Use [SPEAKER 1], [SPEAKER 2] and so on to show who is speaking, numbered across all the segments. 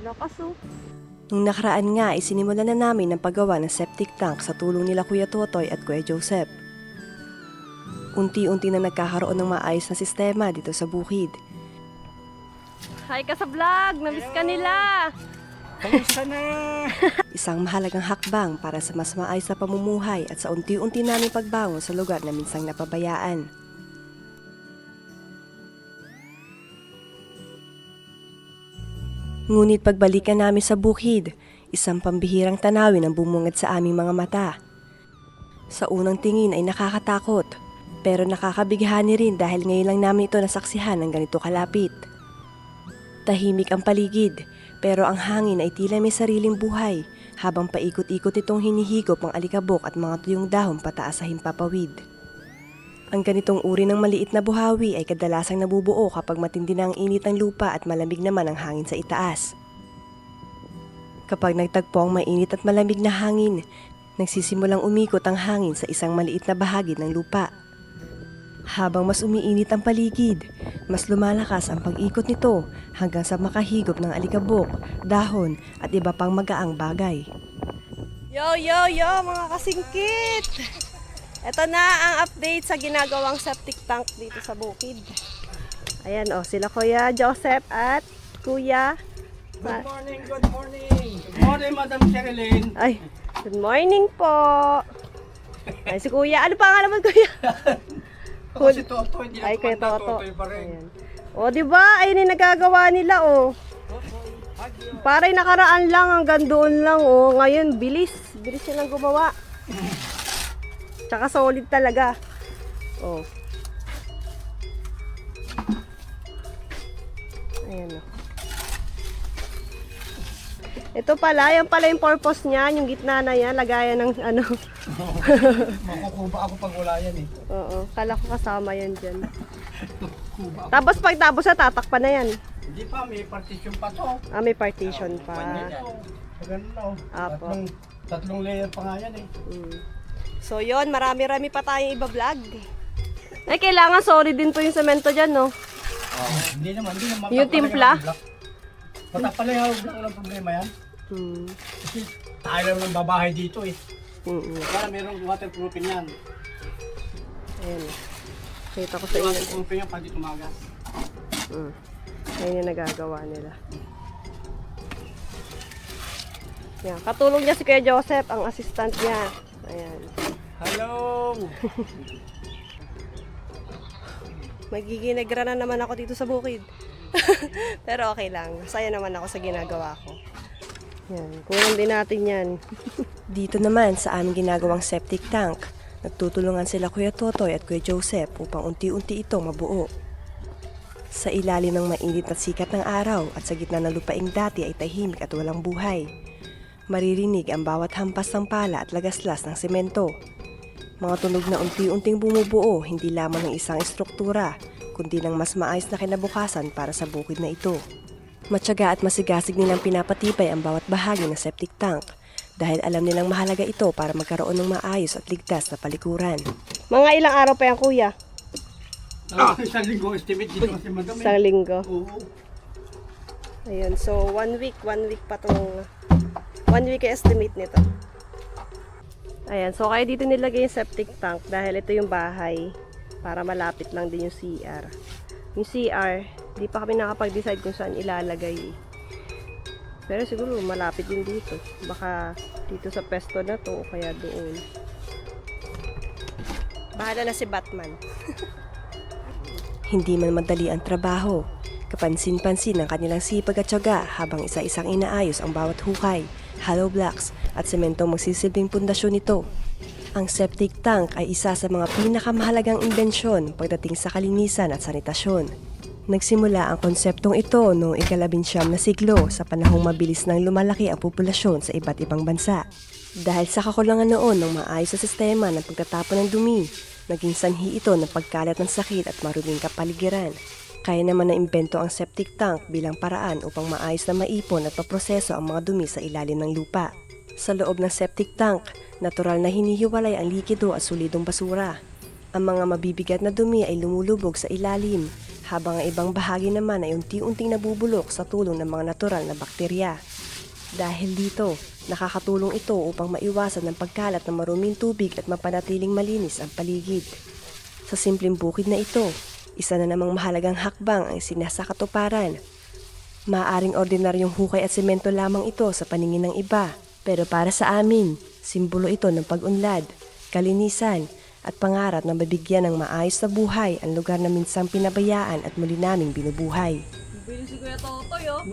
[SPEAKER 1] Lakas oh.
[SPEAKER 2] Nung nakaraan nga ay sinimulan na namin ang paggawa ng septic tank sa tulong nila Kuya Totoy at Kuya Joseph. Unti-unti na nagkakaroon ng maayos na sistema dito sa bukid.
[SPEAKER 1] Hi ka sa vlog! Namiss ka nila!
[SPEAKER 3] Kamusta na?
[SPEAKER 2] Isang mahalagang hakbang para sa mas maayos na pamumuhay at sa unti-unti namin pagbangon sa lugar na minsang napabayaan. Ngunit pagbalikan namin sa bukid, isang pambihirang tanawin ang bumungad sa aming mga mata. Sa unang tingin ay nakakatakot, pero nakakabighani rin dahil ngayon lang namin ito nasaksihan ng ganito kalapit. Tahimik ang paligid, pero ang hangin ay tila may sariling buhay habang paikot-ikot itong hinihigop ang alikabok at mga tuyong dahon pataas sa himpapawid. Ang ganitong uri ng maliit na buhawi ay kadalasang nabubuo kapag matindi na ang init ng lupa at malamig naman ang hangin sa itaas. Kapag nagtagpo ang mainit at malamig na hangin, nagsisimulang umikot ang hangin sa isang maliit na bahagi ng lupa. Habang mas umiinit ang paligid, mas lumalakas ang pag-ikot nito hanggang sa makahigop ng alikabok, dahon at iba pang magaang bagay.
[SPEAKER 1] Yo, yo, yo mga kasingkit! Ito na ang update sa ginagawang septic tank dito sa bukid. Ayan oh, sila Kuya Joseph at Kuya...
[SPEAKER 3] Good morning, good morning. Good morning, Madam Sherilyn.
[SPEAKER 1] Ay, good morning po! Ay, si Kuya. Ano pangalan mo, Kuya?
[SPEAKER 3] Ako si Toto, hindi na
[SPEAKER 1] Ay, Kuya
[SPEAKER 3] tumanda,
[SPEAKER 1] Toto.
[SPEAKER 3] Totoy pa rin.
[SPEAKER 1] Ayan. O, diba? Ayun yung nagagawa nila, oh. Parang nakaraan lang, hanggang doon lang, oh. Ngayon, bilis. Bilis silang gumawa. Tsaka solid talaga. Oh. Ayan, oh. Ito pala, yan pala yung purpose niya, yung gitna na yan, lagayan ng ano.
[SPEAKER 3] Makukuba ako pag wala yan eh.
[SPEAKER 1] Oo, kala ko kasama yan dyan.
[SPEAKER 3] Kuba ako.
[SPEAKER 1] Tapos pag tapos na, tatakpan na yan.
[SPEAKER 3] Hindi pa, may partition pa to.
[SPEAKER 1] Ah, may partition pa.
[SPEAKER 3] Ganun na oh.
[SPEAKER 1] Apo.
[SPEAKER 3] Tatlong layer pa nga yan eh.
[SPEAKER 1] So yon, marami-rami pa tayong iba-vlog. Ay, kailangan sorry din po yung semento dyan, no?
[SPEAKER 3] Hindi naman.
[SPEAKER 1] Yung timpla?
[SPEAKER 3] Matapalihawag lang ng problema yan. Kasi tayo lang ng babahay dito eh. Para merong waterproofing yan.
[SPEAKER 1] Ayan. Kita ko sa inyo.
[SPEAKER 3] Waterproofing yan pag di tumagas.
[SPEAKER 1] Ayan yung nagagawa nila. Yan. Katulong niya si Kuya Joseph, ang assistant niya. Ayan.
[SPEAKER 3] Hello!
[SPEAKER 1] Magiginagra na naman ako dito sa bukid. Pero okay lang. Masaya naman ako sa ginagawa ko. Yan. Kulang din natin yan.
[SPEAKER 2] Dito naman sa aming ginagawang septic tank, nagtutulungan sila Kuya Totoy at Kuya Joseph upang unti-unti itong mabuo. Sa ilalim ng mainit at sikat ng araw at sa gitna ng lupaing dati ay tahimik at walang buhay. Maririnig ang bawat hampas ng pala at lagaslas ng semento. Mga tunog na unti-unting bumubuo hindi lamang ng isang estruktura, kundi ng mas maayos na kinabukasan para sa bukid na ito. Matyaga at masigasig nilang pinapatibay ang bawat bahagi ng septic tank dahil alam nilang mahalaga ito para magkaroon ng maayos at ligtas na palikuran.
[SPEAKER 1] Mga ilang araw pa yan, Kuya?
[SPEAKER 3] Isang linggo estimate dito kasi madami.
[SPEAKER 1] Isang linggo.
[SPEAKER 3] Oo.
[SPEAKER 1] Ayun, so 1 week pa tong 1 week estimate nito. Ayan, so kaya dito nilagay yung septic tank dahil ito yung bahay para malapit lang din yung CR. Yung CR, di pa kami nakapag-decide kung saan ilalagay. Pero siguro malapit din dito. Baka dito sa pesto na to o kaya doon. Bahala na si Batman.
[SPEAKER 2] Hindi man madali ang trabaho. Kapansin-pansin ang kanilang sipag at tiyaga habang isa-isang inaayos ang bawat hukay, hollow blocks at sementong magsisilbing pundasyon nito. Ang septic tank ay isa sa mga pinakamahalagang imbensyon pagdating sa kalinisan at sanitasyon. Nagsimula ang konseptong ito noong ika-19 na siglo sa panahong mabilis nang lumalaki ang populasyon sa iba't ibang bansa. Dahil sa kakulangan noon ng maayos na sistema ng pagtatapon ng dumi, naging sanhi ito ng pagkalat ng sakit at maruming kapaligiran. Kaya naman na imbento ang septic tank bilang paraan upang maayos na maipon at maproseso ang mga dumi sa ilalim ng lupa. Sa loob ng septic tank, natural na hinihiwalay ang likido at solidong basura. Ang mga mabibigat na dumi ay lumulubog sa ilalim, habang ang ibang bahagi naman ay unti-unting nabubulok sa tulong ng mga natural na bakterya. Dahil dito, nakakatulong ito upang maiwasan ng pagkalat ng maruming tubig at mapanatiling malinis ang paligid. Sa simpleng bukid na ito, isa na namang mahalagang hakbang ang sinasakatuparan. Maaring ordinaryong hukay at semento lamang ito sa paningin ng iba, pero para sa amin, simbolo ito ng pag-unlad, kalinisan, at pangarap na mabigyan ng maayos na buhay ang lugar na minsang pinabayaan at muli naming binubuhay.
[SPEAKER 1] Bilis si Kuya Totoy, oh.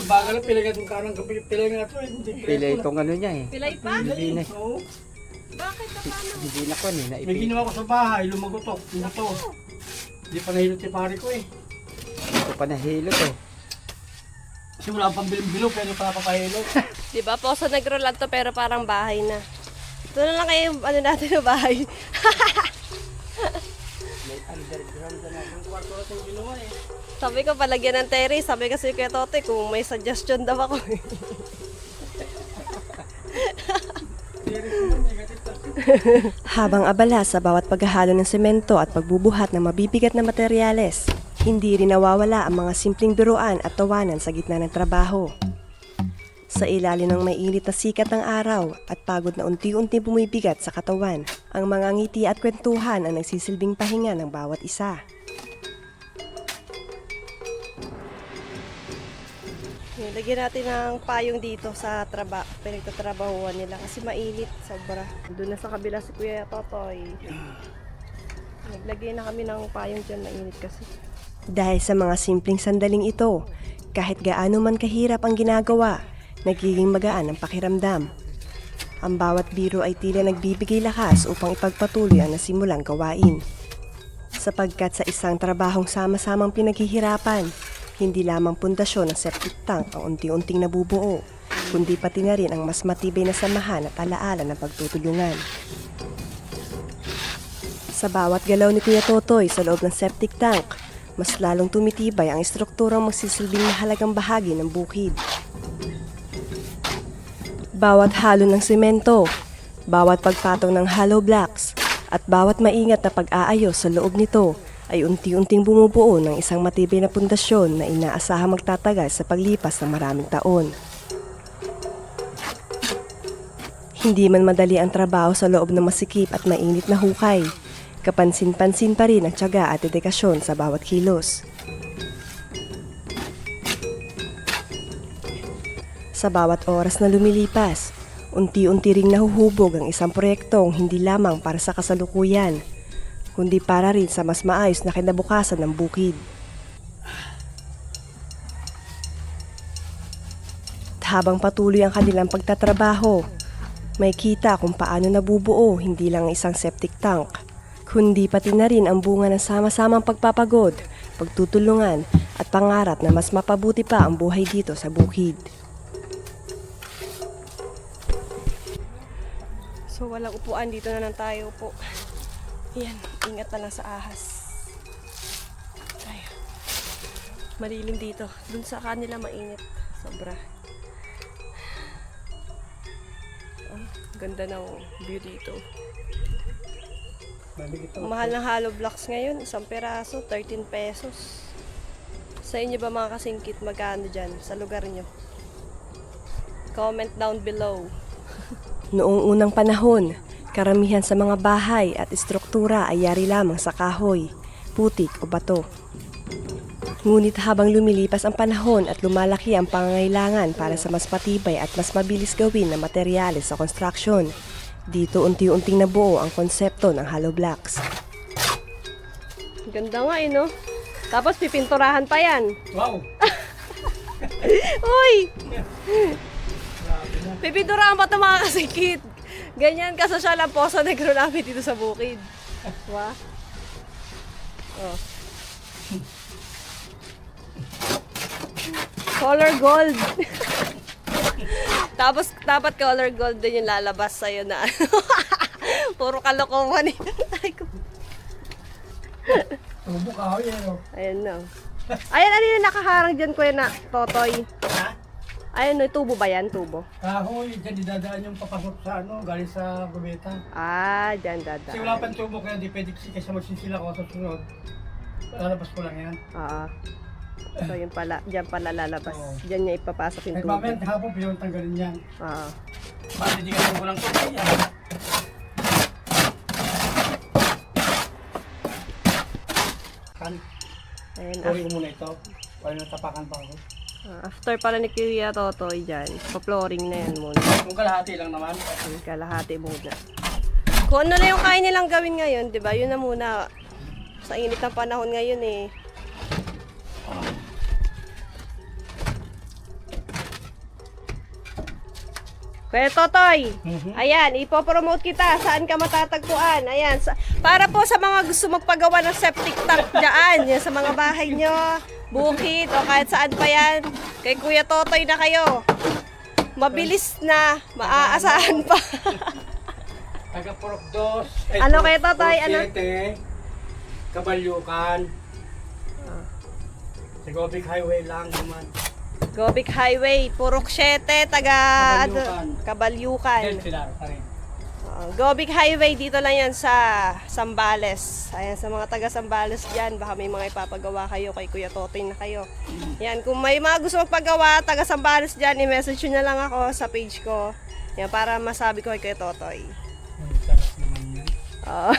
[SPEAKER 3] Bagal na pilay itong karang pilay nga ito eh.
[SPEAKER 4] Pilay itong ano niya eh.
[SPEAKER 1] Pilay pa?
[SPEAKER 4] Hindi na.
[SPEAKER 3] Oo.
[SPEAKER 1] Bakit na paano?
[SPEAKER 4] Hindi na ko eh.
[SPEAKER 3] May
[SPEAKER 4] Naipili.
[SPEAKER 3] ginawa ko sa bahay, lumagotok. Ito. Hindi pa nahilot si pare ko eh.
[SPEAKER 4] Ito pa nahilot eh.
[SPEAKER 3] Kasi wala pang bilog pero pa papahilot.
[SPEAKER 1] Diba, Poso Negro lang to pero parang bahay na. Ito na lang kayo, ano natin na bahay.
[SPEAKER 3] May underground na natin kwarto natin ginawa eh.
[SPEAKER 1] Sabi ko, palagyan ng terrace. Sabi kasi kay Totoy, kung may suggestion daw ako.
[SPEAKER 2] Habang abala sa bawat paghahalo ng semento at pagbubuhat ng mabibigat na materyales, hindi rin nawawala ang mga simpleng biruan at tawanan sa gitna ng trabaho. Sa ilalim ng mainit na sikat ng araw at pagod na unti-unti bumibigat sa katawan, ang mga ngiti at kwentuhan ang nagsisilbing pahinga ng bawat isa.
[SPEAKER 1] Lagyan natin ng payong dito sa pinagtatrabahuan nila kasi mainit, sobra. Doon na sa kabila si Kuya Totoy. Naglagay na kami ng payong dyan, mainit kasi.
[SPEAKER 2] Dahil sa mga simpleng sandaling ito, kahit gaano man kahirap ang ginagawa, nagiging magaan ang pakiramdam. Ang bawat biro ay tila nagbibigay lakas upang ipagpatuloy ang nasimulang gawain. Sapagkat sa isang trabahong sama-samang pinaghihirapan, hindi lamang pundasyon ng septic tank ang unti-unting nabubuo, kundi pati na rin ang mas matibay na samahan at alaala ng pagtutulungan. Sa bawat galaw ni Kuya Totoy sa loob ng septic tank, mas lalong tumitibay ang estrukturang magsisilbing mahalagang bahagi ng bukid. Bawat halo ng semento, bawat pagpatong ng hollow blocks, at bawat maingat na pag-aayos sa loob nito ay unti-unting bumubuo ng isang matibay na pundasyon na inaasahang magtatagal sa paglipas ng maraming taon. Hindi man madali ang trabaho sa loob ng masikip at mainit na hukay, kapansin-pansin pa rin ang tiyaga at dedikasyon sa bawat kilos. Sa bawat oras na lumilipas, unti-unti ring nahuhubog ang isang proyektong hindi lamang para sa kasalukuyan, kundi para rin sa mas maayos na kinabukasan ng bukid. At habang patuloy ang kanilang pagtatrabaho, may kita kung paano nabubuo hindi lang ang isang septic tank, kundi pati na rin ang bunga ng sama-samang pagpapagod, pagtutulungan at pangarap na mas mapabuti pa ang buhay dito sa bukid.
[SPEAKER 1] So walang upuan, dito na lang tayo po. Yan, ingat na lang sa ahas. Ay, malilim dito. Dun sa kanila mainit. Sobra. Oh, ganda ng view dito. Ang mahal ng hollow blocks ngayon, isang peraso, 13 pesos. Sa inyo ba mga kasingkit, magkano dyan sa lugar nyo? Comment down below.
[SPEAKER 2] Noong unang panahon, karamihan sa mga bahay at estruktura ay yari lamang sa kahoy, putik o bato. Ngunit habang lumilipas ang panahon at lumalaki ang pangangailangan para sa mas matibay at mas mabilis gawin na materyales sa construction, dito unti-unting nabuo ang konsepto ng hollow blocks.
[SPEAKER 1] Ganda nga no? Tapos pipinturahan pa yan.
[SPEAKER 3] Wow!
[SPEAKER 1] Uy! Pipinturahan pa ito mga kasingkit. Ganyan kasosyal ang Poso Negro namin dito sa bukid. Diba? Oh. Color gold. Tapos dapat color gold din yung lalabas sa'yo na puro kalokohan eh.
[SPEAKER 3] Tubo ka yan o.
[SPEAKER 1] Ayan na. Ayan, ano yung nakaharang dyan, Kuya na Totoy?
[SPEAKER 3] Ha?
[SPEAKER 1] Ayan, no, tubo ba yan? Tubo?
[SPEAKER 3] Kahoy, dyan dinadaan yung papasok sa galing sa gubeta.
[SPEAKER 1] Ah, dyan
[SPEAKER 3] Kasi
[SPEAKER 1] dada.
[SPEAKER 3] wala pang tubo kaya di pwede kasi magsinsila ko sa sunod. lalabas ko lang yan.
[SPEAKER 1] Oo. So yun pala, dyan pala lalabas.
[SPEAKER 3] Oo.
[SPEAKER 1] Dyan niya ipapasok yung
[SPEAKER 3] Eh, mamaya,
[SPEAKER 1] tubig.
[SPEAKER 3] hapon, pinong tanggalin yan.
[SPEAKER 1] Oo.
[SPEAKER 3] Bakit hindi ka ko lang tubig yan? Kan,
[SPEAKER 1] Ayan,
[SPEAKER 3] flooring ko muna ito. Wala nang tapakan pa ako.
[SPEAKER 1] after pala ni Kuya Totoy dyan, pa-flooring na yan muna.
[SPEAKER 3] Kung kalahati lang naman.
[SPEAKER 1] Yung kalahati muna. Kung ano na yung kaya nilang gawin ngayon, di ba? Yun na muna. Sa init ng panahon ngayon eh. Kuya Totoy, ayan, ipopromote kita. Saan ka matatagpuan? Ayan, para po sa mga gusto magpagawa ng septic tank dyan, yan, sa mga bahay nyo, bukid, o kahit saan pa yan, kay Kuya Totoy na kayo. Mabilis na, maaasahan pa.
[SPEAKER 3] Taga Purok 2.
[SPEAKER 1] Ano kaya, Totoy? Ano?
[SPEAKER 3] Kabalyukan. Sa Gobic Highway lang naman.
[SPEAKER 1] Gobic Highway, Purok 7, taga
[SPEAKER 3] Kabalyukan.
[SPEAKER 1] Kabalyukan.
[SPEAKER 3] Sila pa rin.
[SPEAKER 1] Gobic Highway, dito lang yan sa Sambales. Ayan, sa mga taga Sambales dyan, baka may mga ipapagawa kayo kay Kuya Totoy na kayo. Yan, kung may mga gusto magpagawa, taga Sambales dyan, i-message nyo na lang ako sa page ko. Yan, para masabi ko kay Kuya Totoy.
[SPEAKER 3] Sarap naman yan.
[SPEAKER 1] Oo.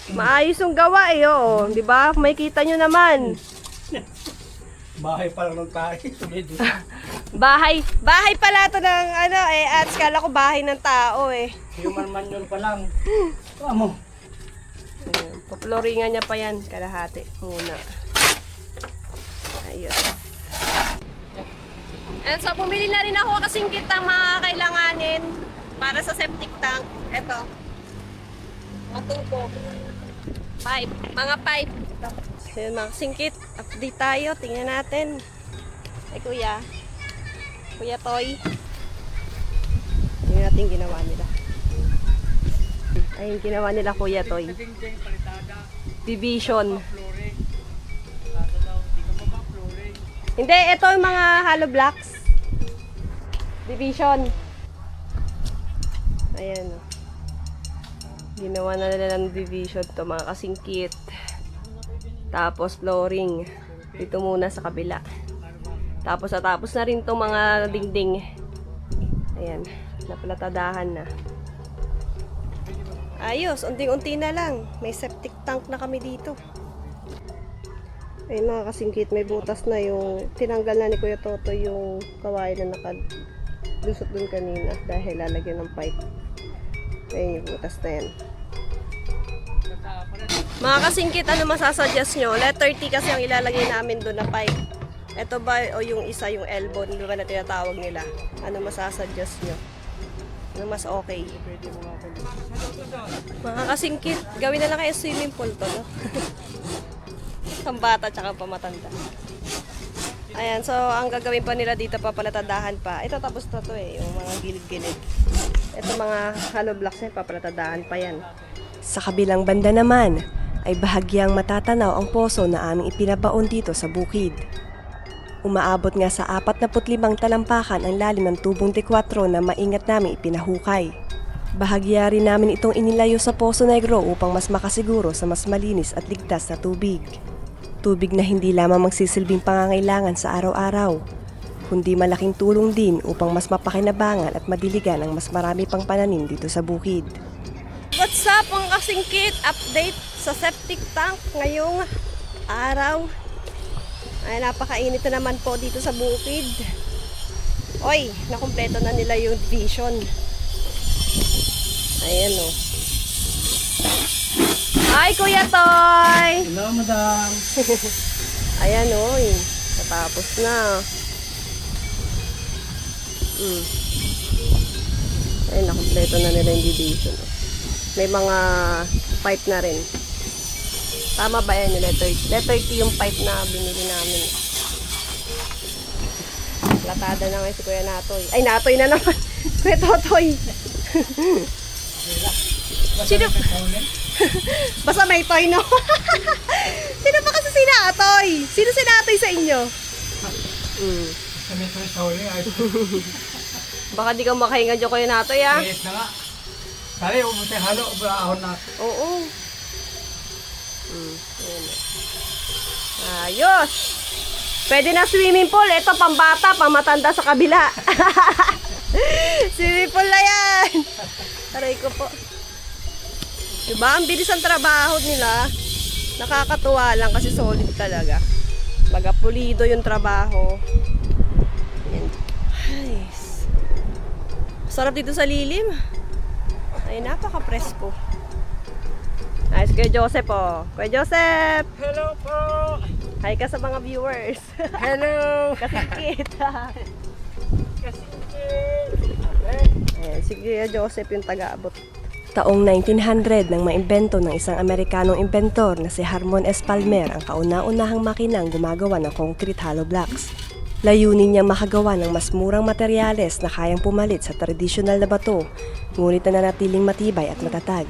[SPEAKER 1] Maayos yung gawa eh, oo. Di ba? May kita nyo naman.
[SPEAKER 3] Bahay pa lang ng tayo.
[SPEAKER 1] Bahay pala to ng ano eh, at kala ko bahay ng tao eh.
[SPEAKER 3] Human manual pa lang. Amo.
[SPEAKER 1] Ayan, paploringan niya pa yan, kalahati muna. Ayun. And so, bumili na rin ako kasing kitang mga kailanganin para sa septic tank. Ito. Mga tubo. Pipe. Mga pipe. Ito. Ayun, mga singkit. Update tayo. Tingnan natin. Ay, kuya. Kuya Toy. Tingnan natin yung ginawa nila. Ay, yung ginawa nila, Kuya Toy.
[SPEAKER 3] Ding-ding palitada.
[SPEAKER 1] Division.
[SPEAKER 3] Flooring. Palitada daw. Di ka ba flooring?
[SPEAKER 1] Hindi, ito yung mga hollow blocks. Division. Ayan o. Ginawa na nila ng division to, mga kasingkit. Tapos flooring. Dito muna sa kabila. Tapos natapos na rin itong mga dingding. Ayan. Napalatadahan na. Ayos, unting-unti na lang. May septic tank na kami dito. Ay mga kasingkit, may butas na yung tinanggal na ni Kuya Toto yung kawain na nakalusot dun kanina dahil lalagyan ng pipe. Ayun yung butas na yan. Mga kasingkit, ano masasuggest nyo? Letter T kasi ang ilalagay namin dun na pipe. Ito ba o yung isa, yung elbow, di ba na tinatawag nila? Ano masasuggest nyo? Ano mas okay? Mga kasingkit, gawin na lang kayo swimming pool to, no? Pambata tsaka pamatanda. Ayan, so ang gagawin pa nila dito, papalatadahan pa. Ito tapos na to eh, yung mga gilid-gilid. Ito mga hollow blocks na papalatadahan pa yan.
[SPEAKER 2] Sa kabilang banda naman, ay bahagyang matatanaw ang poso na aming ipinabaon dito sa bukid. Umaabot nga sa 45 talampakan ang lalim ng tubong D4 na maingat namin ipinahukay. Bahagya rin namin itong inilayo sa Poso Negro upang mas makasiguro sa mas malinis at ligtas na tubig. Tubig na hindi lamang magsisilbing pangangailangan sa araw-araw, kundi malaking tulong din upang mas mapakinabangan at madiligan ang mas marami pang pananim dito sa bukid.
[SPEAKER 1] What's up mga kasingkit? Update sa septic tank ngayong araw. Ay, napakainit na naman po dito sa bukid. Oy, nakumpleto na nila yung division. Ayan o. Hi, Kuya Toy!
[SPEAKER 3] Hello, madam.
[SPEAKER 1] Ayan o, natapos na. Ay, nakumpleto na nila yung division. May mga pipe na rin. Tama ba yan yung letter T yung pipe na binili namin. Latada na ngayon si Kuya Natoy. Ay, Natoy na naman. Kuya Totoy. Sino? Basta may toy, no? Sino ba kasi si Natoy? Sino si Natoy sa inyo?
[SPEAKER 3] Kami ito sa huli. Ay,
[SPEAKER 1] Baka di ka makahinga dyan Kuya Natoy, ah.
[SPEAKER 3] na nga. Kali, ubos yung halo, ahon na.
[SPEAKER 1] Oo. Ayan. Ayos! Pwede na swimming pool. Ito, pambata, pamatanda sa kabila. Swimming pool na yan! Aray ko po. Diba? Ang bilis ang trabaho nila. Nakakatuwa lang kasi solid talaga. Baga pulido yung trabaho. Ayan. Ay. Sarap dito sa lilim. Ay, napaka-presko. Nice, Kuya Joseph oh. Kuya Joseph!
[SPEAKER 3] Hello po!
[SPEAKER 1] Hi ka sa mga viewers.
[SPEAKER 3] Hello!
[SPEAKER 1] Kasingkit.
[SPEAKER 3] Kasingkit!
[SPEAKER 1] Ayan, si Kuya Joseph yung taga-abot.
[SPEAKER 2] Taong 1900 nang maimbento ng isang Amerikanong inventor na si Harmon S. Palmer ang kauna-unahang makinang gumagawa ng concrete hollow blocks. Layunin niyang makagawa ng mas murang materyales na kayang pumalit sa tradisyonal na bato, ngunit nananatiling matibay at matatag.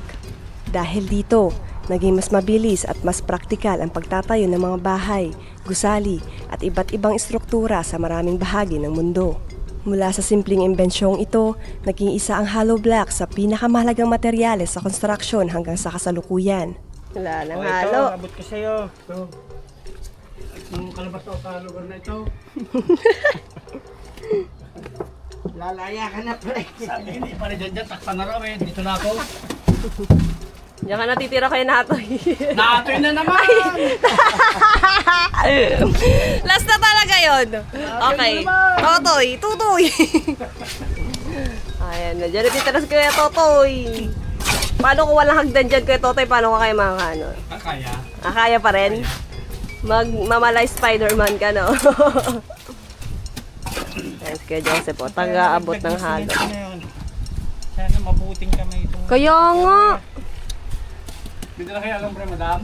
[SPEAKER 2] Dahil dito, naging mas mabilis at mas praktikal ang pagtatayo ng mga bahay, gusali at iba't ibang istruktura sa maraming bahagi ng mundo. Mula sa simpleng imbensyong ito, naging isa ang hollow block sa pinakamahalagang materyales sa konstruksyon hanggang sa kasalukuyan.
[SPEAKER 1] Wala nang
[SPEAKER 3] Oh,
[SPEAKER 1] halo.
[SPEAKER 3] ito, abot ko sa'yo. Ito. Yung kalabas ko sa lugar na ito.
[SPEAKER 4] Lalaya ka na, pre.
[SPEAKER 3] Sabi, hindi pa rin dyan, takpan na raw eh. Dito na ako.
[SPEAKER 1] Diyan ka natitira kay Natoy.
[SPEAKER 3] Natoy na naman!
[SPEAKER 1] Last na talaga yun. Okay. Totoy, tutoy. Ayan, nandiyan natitira si Kuya Totoy. Paano kung walang hagdan dyan, Kuya Totoy? Paano ka kayo mga ano?
[SPEAKER 3] Kaya.
[SPEAKER 1] Kaya pa rin? Magmamalay Spider-Man ka, no? Ayan, si Kuya Joseph, oh, taga-abot ng halo.
[SPEAKER 3] Sana mabuting kamay ito.
[SPEAKER 1] Kaya nga.
[SPEAKER 3] Dito na kayo alam, pre, madam?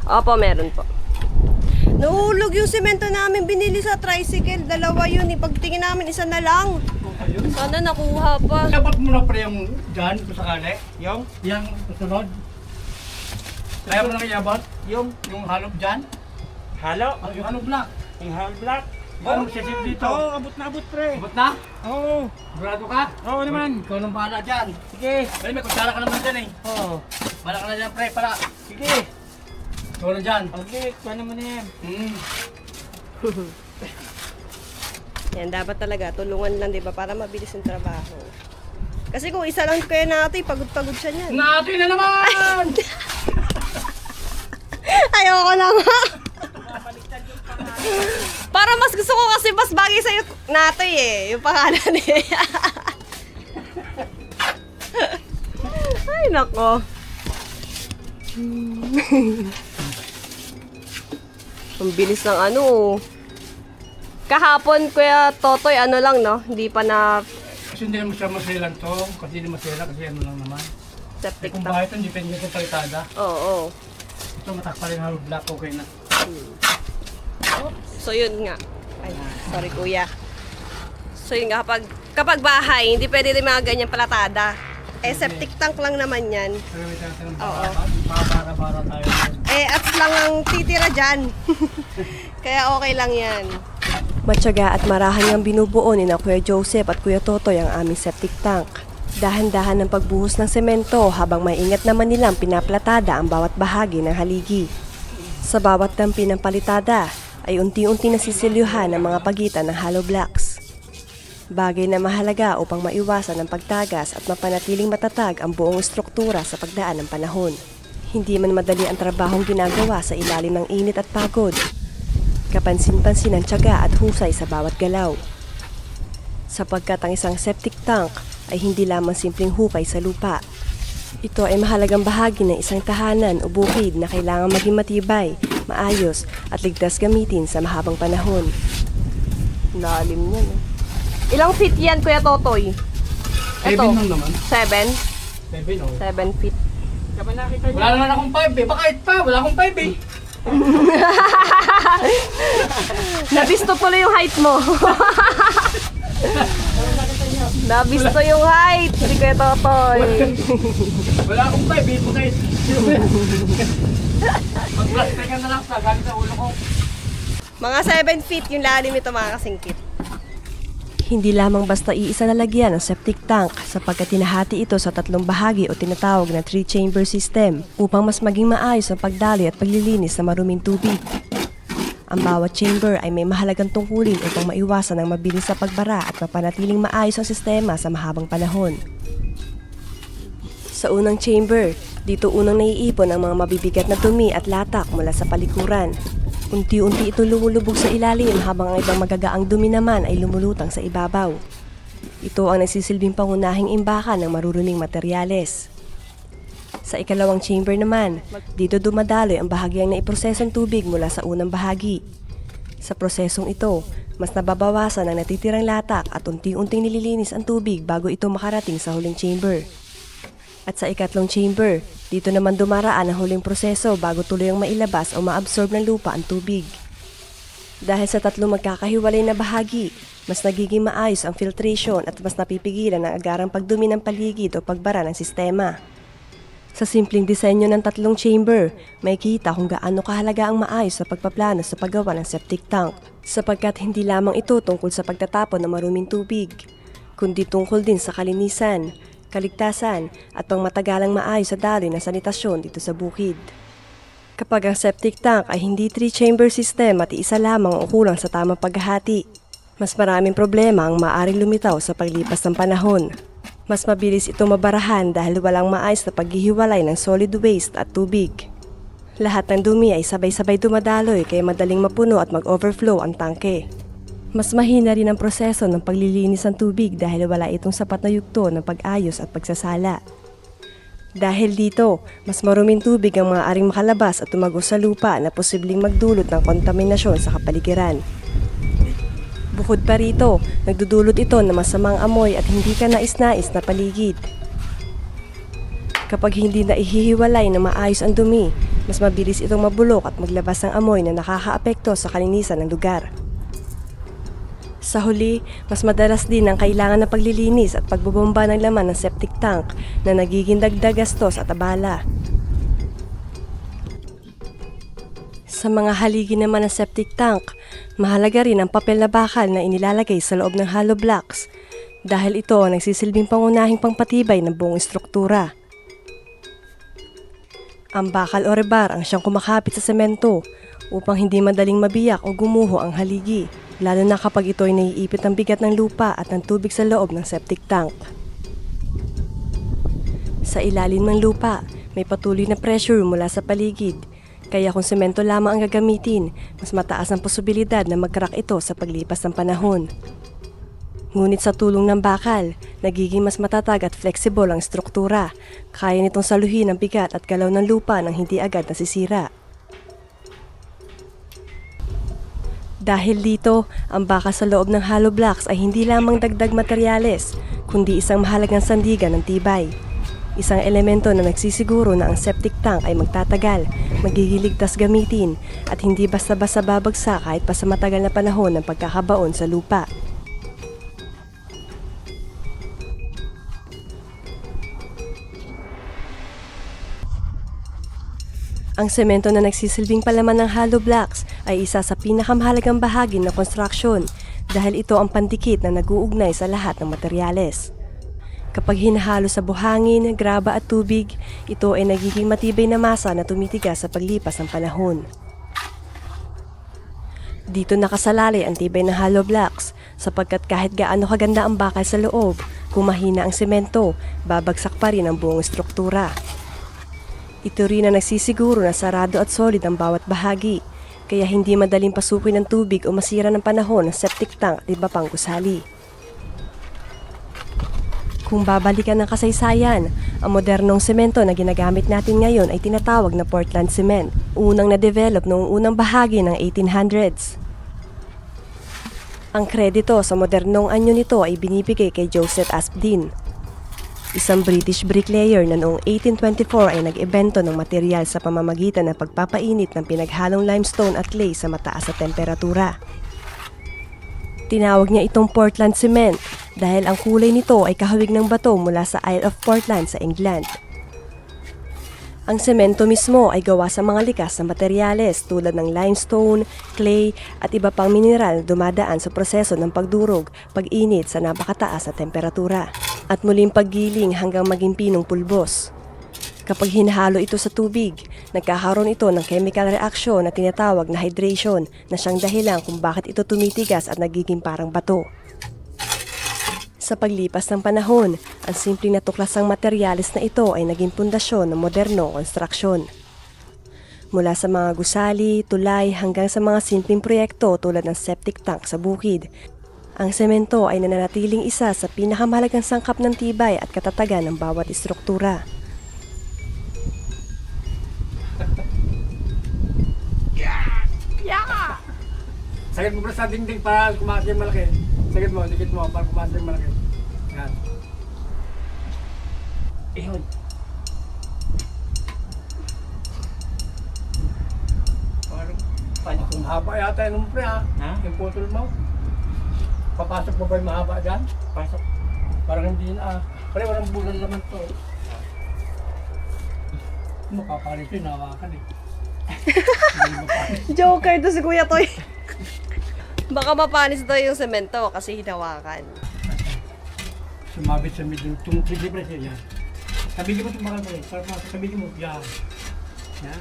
[SPEAKER 1] Opo, meron po. Nahulog yung semento namin binili sa tricycle. Dalawa yun. Ipagtingin namin, isa na lang. Sana nakuha pa.
[SPEAKER 3] Sabot mo na, pre, yung dyan, kung sakali. Yung? Yung susunod. Kaya mo na kayabot? Yung halop dyan?
[SPEAKER 4] Halo?
[SPEAKER 3] Yung halop block.
[SPEAKER 4] Yung halo block?
[SPEAKER 3] Paano magsisip dito?
[SPEAKER 4] Oo, abot na abot, pre.
[SPEAKER 3] Abot na?
[SPEAKER 4] Oo.
[SPEAKER 3] Sigurado ka?
[SPEAKER 4] Oo naman.
[SPEAKER 3] Ikaw nang bahala dyan.
[SPEAKER 4] Sige.
[SPEAKER 3] Well, may kutsara ka naman dyan eh.
[SPEAKER 4] Oo.
[SPEAKER 3] Bahala ka na dyan, pre, para.
[SPEAKER 4] Sige.
[SPEAKER 3] Ikaw na dyan.
[SPEAKER 4] Okay, paano mo na yan?
[SPEAKER 1] Yan, dapat talaga. Tulungan lang, di ba? Para mabilis yung trabaho. Kasi kung isa lang kaya natin, pagod-pagod siya niyan.
[SPEAKER 3] Natoy na naman!
[SPEAKER 1] Ayoko na nga. Para mas gusto ko kasi mas bagay sa'yo Natoy eh. Yung pangalan eh. Ay, nako. Ang bilis ng ano. Kahapon, Kuya Totoy, ano lang, no? Hindi pa na
[SPEAKER 3] Kasi hindi naman siya maselan to. Kasi hindi masela kasi ano lang naman.
[SPEAKER 1] septic
[SPEAKER 3] Kung
[SPEAKER 1] tank.
[SPEAKER 3] bakit ito, hindi pwede ito palitada.
[SPEAKER 1] Oo.
[SPEAKER 3] Ito matakpa rin halop block, okay na.
[SPEAKER 1] So, yun nga. Ay, sorry, Kuya. So, yun nga, kapag bahay, hindi pwede rin mga ganyan palatada. Eh, septic tank lang naman yan.
[SPEAKER 3] Pero may tanong ng
[SPEAKER 1] Oo.
[SPEAKER 3] bara tayo.
[SPEAKER 1] Eh, at lang ang titira dyan. Kaya okay lang yan.
[SPEAKER 2] Matyaga at marahan ang binubuo ni na Kuya Joseph at Kuya Totoy ang aming septic tank. Dahan-dahan ng pagbuhos ng semento habang maingat naman nilang pinaplatada ang bawat bahagi ng haligi. Sa bawat tampi ng palitada ay unti-unti nasisilyuhan ang mga pagitan ng hollow blocks. Bagay na mahalaga upang maiwasan ang pagtagas at mapanatiling matatag ang buong struktura sa pagdaan ng panahon. Hindi man madali ang trabahong ginagawa sa ilalim ng init at pagod. Kapansin-pansin ang tiyaga at husay sa bawat galaw. Sapagkat ang isang septic tank ay hindi lamang simpleng hukay sa lupa. Ito ay mahalagang bahagi ng isang tahanan o bukid na kailangang maging matibay, maayos at ligtas gamitin sa mahabang panahon.
[SPEAKER 1] Lalim niya, no? Ilang feet yan, Kuya Totoy?
[SPEAKER 3] 7 lang naman.
[SPEAKER 1] 7?
[SPEAKER 3] 7 oh.
[SPEAKER 1] 7 feet.
[SPEAKER 3] Wala naman akong 5 eh. Baka 8 pa. Wala akong 5 eh.
[SPEAKER 1] Nabisto tuloy yung height mo. Nabisto yung height. Hindi Kuya Totoy.
[SPEAKER 3] Wala akong 5 eh. Baka 8. Mag-plastic ka na lang sa galing sa ulo ko.
[SPEAKER 1] Mga 7 feet yung lalim nito mga kasingkit.
[SPEAKER 2] Hindi lamang basta iisa na lagyan ng septic tank sapagkat tinahati ito sa 3 bahagi o tinatawag na 3-chamber system upang mas maging maayos ang pagdaloy at paglilinis sa maruming tubig. Ang bawat chamber ay may mahalagang tungkulin upang maiwasan ang mabilis sa pagbara at mapanatiling maayos ang sistema sa mahabang panahon. Sa unang chamber, dito unang naiipon ang mga mabibigat na dumi at latak mula sa palikuran. Unti-unti itong lumulubog sa ilalim habang ang ibang magagaang dumi naman ay lumulutang sa ibabaw. Ito ang nagsisilbing pangunahing imbakan ng maruruming materyales. Sa ikalawang chamber naman, dito dumadaloy ang bahagyang naiprosesong tubig mula sa unang bahagi. Sa prosesong ito, mas nababawasan ang natitirang latak at unti-unting nililinis ang tubig bago ito makarating sa huling chamber. At sa ikatlong chamber, dito naman dumaraan ang huling proseso bago tuluyang mailabas o maabsorb ng lupa ang tubig. Dahil sa 3 magkakahiwalay na bahagi, mas nagiging maayos ang filtration at mas napipigilan ang agarang pagdumi ng paligid o pagbara ng sistema. Sa simpleng disenyo ng 3 chamber, may kita kung gaano kahalaga ang maayos sa pagpaplano sa paggawa ng septic tank, sapagkat hindi lamang ito tungkol sa pagtatapon ng maruming tubig, kundi tungkol din sa kalinisan, kaligtasan at pangmatagalang maayos sa daloy ng sanitasyon dito sa bukid. Kapag ang septic tank ay hindi 3-chamber system at isa lamang o kulang sa tamang paghahati, mas maraming problema ang maaaring lumitaw sa paglipas ng panahon. Mas mabilis ito mabarahan dahil walang maayos na paghihiwalay ng solid waste at tubig. Lahat ng dumi ay sabay-sabay dumadaloy kaya madaling mapuno at mag-overflow ang tangke. Mas mahina rin ang proseso ng paglilinis ng tubig dahil wala itong sapat na yugto ng pag-ayos at pagsasala. Dahil dito, mas maruming tubig ang maaaring makalabas at tumago sa lupa na posibleng magdulot ng kontaminasyon sa kapaligiran. Bukod pa rito, nagdudulot ito ng masamang amoy at hindi ka nais-nais na paligid. Kapag hindi na ihihiwalay na maayos ang dumi, mas mabilis itong mabulok at maglabas ng amoy na nakakaapekto sa kalinisan ng lugar. Sa huli, mas madalas din ang kailangan ng paglilinis at pagbubomba ng laman ng septic tank na nagiging dagdag gastos at abala. Sa mga haligi naman ng septic tank, mahalaga rin ang papel na bakal na inilalagay sa loob ng hollow blocks dahil ito ang nagsisilbing pangunahing pangpatibay ng buong istruktura. Ang bakal o rebar ang siyang kumakapit sa semento upang hindi madaling mabiyak o gumuho ang haligi, lalo na kapag ito ay naiipit ng bigat ng lupa at ng tubig sa loob ng septic tank. Sa ilalim ng lupa, may patuloy na pressure mula sa paligid, kaya kung semento lamang ang gagamitin, mas mataas ang posibilidad na mag-crack ito sa paglipas ng panahon. Ngunit sa tulong ng bakal, nagiging mas matatag at flexible ang struktura, kaya nitong saluhin ang bigat at galaw ng lupa nang hindi agad nasisira. Dahil dito, ang bakal sa loob ng hollow blocks ay hindi lamang dagdag materyales, kundi isang mahalagang sandigan ng tibay. Isang elemento na nagsisiguro na ang septic tank ay magtatagal, magiging ligtas gamitin, at hindi basta-basta babagsak kahit pa sa matagal na panahon ng pagkakabaon sa lupa. Ang semento na nagsisilbing palaman ng hollow blocks ay isa sa pinakamahalagang bahagi ng konstruksyon dahil ito ang pandikit na nag-uugnay sa lahat ng materyales. Kapag hinahalo sa buhangin, graba at tubig, ito ay nagiging matibay na masa na tumitigas sa paglipas ng panahon. Dito nakasalalay ang tibay ng hollow blocks sapagkat kahit gaano kaganda ang bakal sa loob, kung mahina ang semento, babagsak pa rin ang buong struktura. Ito rin ang nagsisiguro na sarado at solid ang bawat bahagi, kaya hindi madaling pasukin ng tubig o masira ng panahon ng septic tank at iba pang gusali. Kung babalikan ng kasaysayan, ang modernong semento na ginagamit natin ngayon ay tinatawag na Portland cement, unang na-develop noong unang bahagi ng 1800s. Ang kredito sa modernong anyo nito ay binibigay kay Joseph Aspdin, isang British bricklayer na noong 1824 ay nag-ebento ng material sa pamamagitan ng pagpapainit ng pinaghalong limestone at clay sa mataas na temperatura. Tinawag niya itong Portland cement dahil ang kulay nito ay kahawig ng bato mula sa Isle of Portland sa England. Ang semento mismo ay gawa sa mga likas na materyales tulad ng limestone, clay at iba pang mineral na dumadaan sa proseso ng pagdurog, pag-init sa napakataas na temperatura at muling paggiling hanggang maging pinong pulbos. Kapag hinahalo ito sa tubig, nagkakaroon ito ng chemical reaction na tinatawag na hydration na siyang dahilan kung bakit ito tumitigas at nagiging parang bato. Sa paglipas ng panahon, ang simpleng natuklasang materyales na ito ay naging pundasyon ng modernong konstruksyon. Mula sa mga gusali, tulay hanggang sa mga simpleng proyekto tulad ng septic tank sa bukid, ang semento ay nananatiling isa sa pinakamahalagang sangkap ng tibay at katatagan ng bawat istruktura.
[SPEAKER 3] Sagad mo bro sa dingding para kumakas yung malaki. Sagad mo, dikit mo para kumakas yung malaki. Yan. Ihon. Parang paano kung haba yata yun pre ha?
[SPEAKER 4] Ha?
[SPEAKER 3] Yung putol mo. Papasok mo ba yung mahaba dyan?
[SPEAKER 4] Pasok.
[SPEAKER 3] Parang hindi na ah. Pre, walang bulan naman to. Makapalit yun, nawakan eh. Hindi mapalit.
[SPEAKER 1] Joker to si Kuya Toy. Baka mapanis daw yung semento kasi hinawakan.
[SPEAKER 3] Sumabit sa medyo, tumupid libre siya yan. Sabigin mo itong bakal mo eh. Sabigin mo, yan. Yan.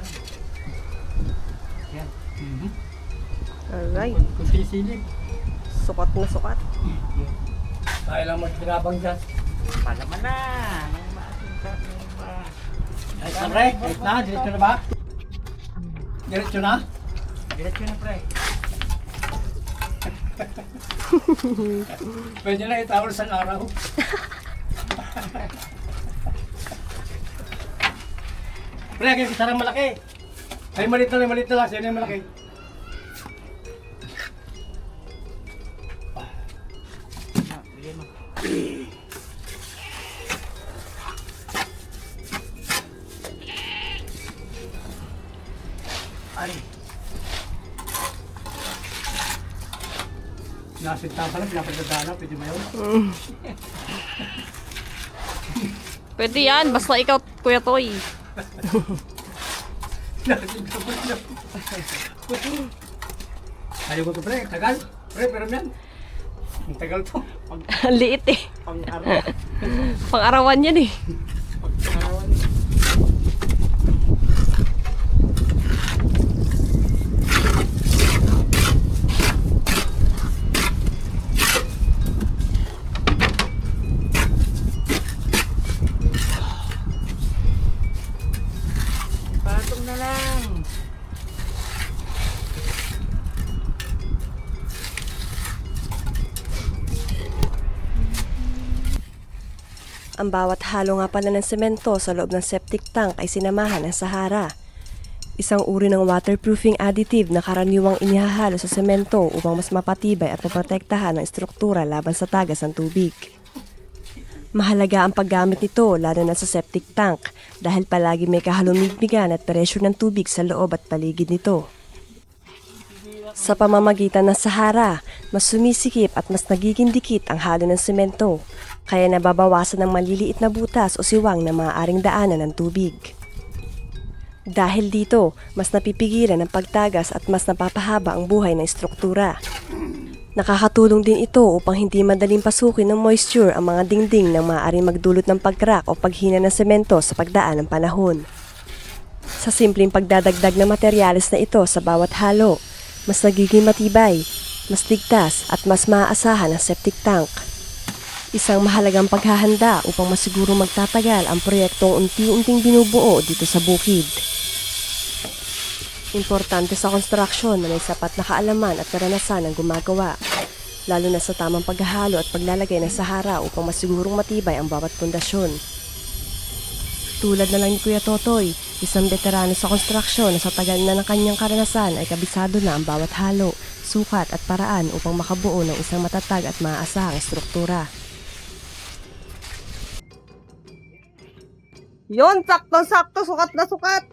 [SPEAKER 3] Yan.
[SPEAKER 1] Alright.
[SPEAKER 3] Kunti silip.
[SPEAKER 1] Sukat na sukat.
[SPEAKER 3] Tayo lang magpinabang dyan.
[SPEAKER 4] Palaman na. Nang maasin ka.
[SPEAKER 3] Ay, pre, wait na, diretso na ba? Diretso na?
[SPEAKER 4] Diretso na, pre.
[SPEAKER 3] Pwede na itawal sa araw. Pre, kaya sarang malaki. Ay, malit na lang. Sino yung malaki?
[SPEAKER 4] Ah, bigyan mo.
[SPEAKER 3] Ay. Nasinta ka lang, pinapagdadala. Pwede ba yun?
[SPEAKER 1] Pwede yan, basta ikaw, Kuya Toy.
[SPEAKER 3] Nasinta ko lang. Ayaw ko to, pre. Tagal. Pre, pero yan. Ang tagal to.
[SPEAKER 1] Ang liit eh.
[SPEAKER 4] Pang-araw.
[SPEAKER 1] Pang-arawan yan eh.
[SPEAKER 4] Pang-arawan. Patong na lang.
[SPEAKER 2] Ang bawat halo nga pala ng semento sa loob ng septic tank ay sinamahan ng Sahara. Isang uri ng waterproofing additive na karaniwang inihahalo sa semento upang mas mapatibay at maprotektahan ang struktura laban sa tagas ng tubig. Mahalaga ang paggamit nito lalo na sa septic tank dahil palagi may kahalumigbigan at presyo ng tubig sa loob at paligid nito. Sa pamamagitan ng Sahara, mas sumisikip at mas nagiging dikit ang halo ng semento, kaya nababawasan ng maliliit na butas o siwang na maaaring daanan ng tubig. Dahil dito, mas napipigilan ang pagtagas at mas napapahaba ang buhay ng struktura. Nakakatulong din ito upang hindi madaling pasukin ng moisture ang mga dingding na maaaring magdulot ng pag-crack o paghina ng semento sa pagdaan ng panahon. Sa simpleng pagdadagdag ng materyales na ito sa bawat halo, mas nagiging matibay, mas ligtas at mas maaasahan ang septic tank. Isang mahalagang paghahanda upang masiguro magtatagal ang proyektong unti-unting binubuo dito sa bukid. Importante sa konstruksyon na may sapat na kaalaman at karanasan ang gumagawa, lalo na sa tamang paghahalo at paglalagay ng Sahara upang masigurong matibay ang bawat pundasyon. Tulad na lang ni Kuya Totoy, isang veterano sa konstruksyon na sa tagal na ng kanyang karanasan ay kabisado na ang bawat halo, sukat at paraan upang makabuo ng isang matatag at maaasahang struktura.
[SPEAKER 1] Yun, sakto-sakto, sukat na sukat.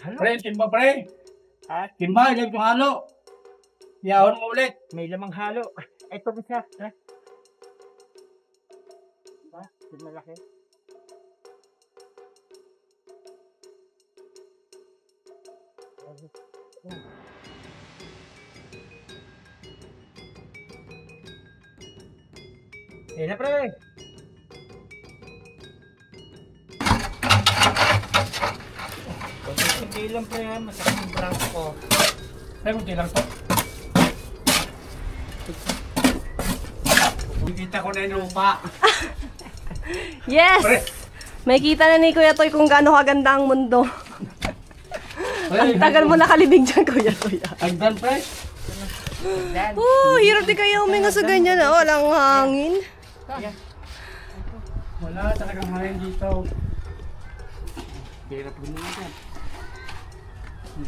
[SPEAKER 3] Pre, timba pre.
[SPEAKER 4] Ah,
[SPEAKER 3] Timba, ilag yung halo. Yahon mo ulit.
[SPEAKER 4] may lamang halo. Ito bisa. Ha? Ba? Malaki.
[SPEAKER 3] Eh na pre.
[SPEAKER 4] Hindi lang pre ha, masakit yung braso ko.
[SPEAKER 3] Pre, kunti lang to. Kita ko na yung lupa.
[SPEAKER 1] Yes!
[SPEAKER 3] Pre.
[SPEAKER 1] May kita na ni Kuya Toy kung gaano kaganda ang mundo.
[SPEAKER 3] Pre,
[SPEAKER 1] Ang tagal mo nakalibig dyan, Kuya Toy.
[SPEAKER 3] Hagdan pre.
[SPEAKER 4] Dan.
[SPEAKER 1] Oh, hirap di kaya huminga sa ganyan. Walang hangin.
[SPEAKER 3] Wala talagang hangin dito. Hirap gumawa dyan.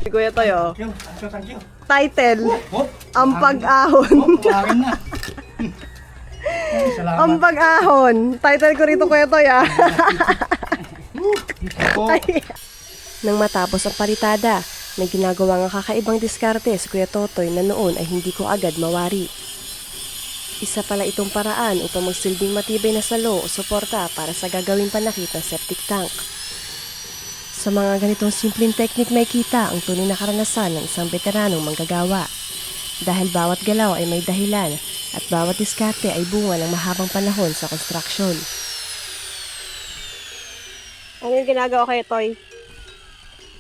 [SPEAKER 1] Si Kuya Toy, oh.
[SPEAKER 3] Thank you.
[SPEAKER 1] Title,
[SPEAKER 3] Oh,
[SPEAKER 1] Ang Pag-ahon.
[SPEAKER 3] oh, hangin na. Ay, salamat.
[SPEAKER 1] Ang Pag-ahon. Title ko rito, Kuya Toy, ah.
[SPEAKER 3] Oh,
[SPEAKER 2] Nang matapos ang paritada, may ginagawa ng kakaibang diskarte si Kuya Totoy na noon ay hindi ko agad mawari. Isa pala itong paraan upang magsilbing matibay na salo o suporta para sa gagawing panakit ng septic tank. Sa mga ganitong simpleng teknik may kita ang tunay na karanasan ng isang veteranong manggagawa. Dahil bawat galaw ay may dahilan at bawat diskarte ay bunga ng mahabang panahon sa construction.
[SPEAKER 1] Ano yung ginagawa kayo, Toy?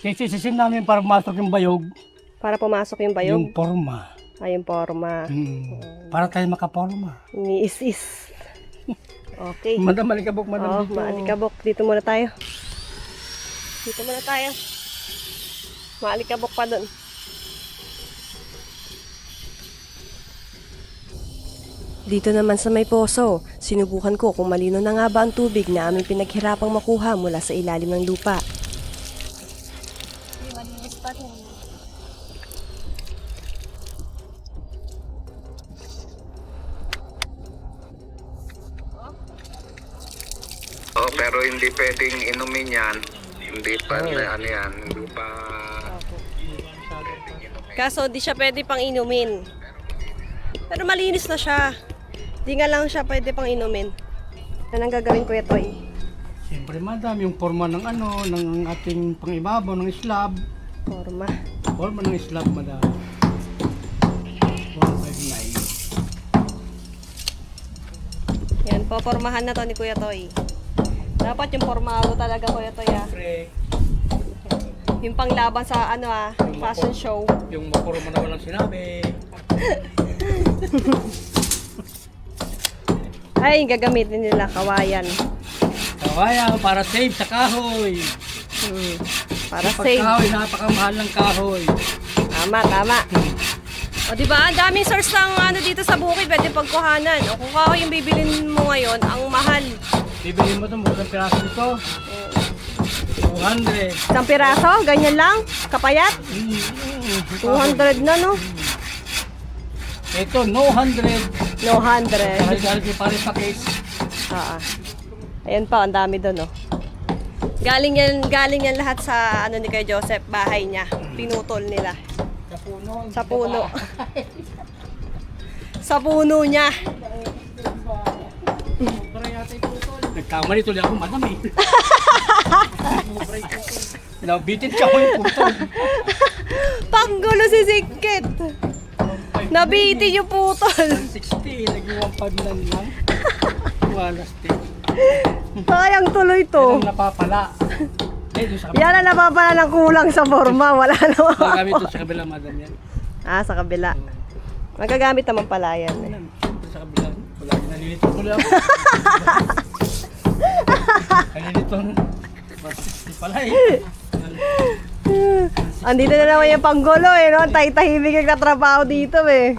[SPEAKER 3] sisisin namin para masok yung bayog.
[SPEAKER 1] Para pumasok yung bayog?
[SPEAKER 3] Yung forma.
[SPEAKER 1] Ay, yung forma.
[SPEAKER 3] Para tayo makaporma.
[SPEAKER 1] Iniis-is. Okay.
[SPEAKER 3] Madam, malikabok, madam.
[SPEAKER 1] Oo, maalikabok. Dito muna tayo. Dito muna tayo. Maalikabok pa dun.
[SPEAKER 2] Dito naman sa may poso, sinubukan ko kung malino na nga ba ang tubig na aming pinaghirapang makuha mula sa ilalim ng lupa.
[SPEAKER 5] Oh, pero hindi pwedeng inumin yan. Hindi pa ano yan, hindi pa
[SPEAKER 1] Kaso di siya pwede pang inumin. Pero malinis na siya. Di nga lang siya pwede pang inumin. Ano ang gagawin ko ito eh?
[SPEAKER 3] Siyempre, madam, yung forma ng ano, ng ating pangibabaw, ng slab.
[SPEAKER 1] Forma.
[SPEAKER 3] Forma ng slab, madam. 159.
[SPEAKER 1] Yan, popormahan na to ni Kuya Toy. Dapat yung formado talaga, Kuya Toy, ah.
[SPEAKER 3] Pre,
[SPEAKER 1] Yung panglaban sa ano, ah, fashion show.
[SPEAKER 3] yung maporma na walang sinabi.
[SPEAKER 1] Ay, gagamitin nila kawayan.
[SPEAKER 3] Kawaya, para save sa kahoy.
[SPEAKER 1] Para
[SPEAKER 3] Pag
[SPEAKER 1] safe.
[SPEAKER 3] kahoy, napakamahal ng kahoy.
[SPEAKER 1] Tama, tama. O diba, ang daming source ng ano dito sa bukid, pwede pagkuhanan. O kung kahoy yung bibilin mo ngayon, ang mahal.
[SPEAKER 3] Bibili mo ito, magandang piraso nito. 200.
[SPEAKER 1] Isang piraso, ganyan lang, kapayat. 200 na, no?
[SPEAKER 3] Ito, no 100.
[SPEAKER 1] No, 100.
[SPEAKER 3] Dahil yung pare sa case.
[SPEAKER 1] Ayan pa, ang dami doon, oh. Galing yan lahat sa ano ni Kuya Joseph, bahay niya. Pinutol nila.
[SPEAKER 3] Sa puno.
[SPEAKER 1] Sa puno. Sa puno niya.
[SPEAKER 3] Nagkamali tuloy ako, madam eh. Nabitin ka ko yung putol.
[SPEAKER 1] Panggulo si Sikit. Nabitin yung putol.
[SPEAKER 3] 60, nag-iwang pagnan lang. Walas din.
[SPEAKER 1] Sayang tuloy
[SPEAKER 3] Yan
[SPEAKER 1] to.
[SPEAKER 3] ang napapala. Eh, doon sa kabila.
[SPEAKER 1] Yan ang napapala ng kulang sa forma. Wala naman.
[SPEAKER 3] Magamit doon sa kabila, madam yan.
[SPEAKER 1] Sa kabila. Magagamit naman pala yan. Eh.
[SPEAKER 3] Doon sa kabila. Wala, nalilito tuloy ako. Nalilito. Di pala eh.
[SPEAKER 1] Andito na naman yung panggulo eh. No? Tahimik yung katrabaho dito eh.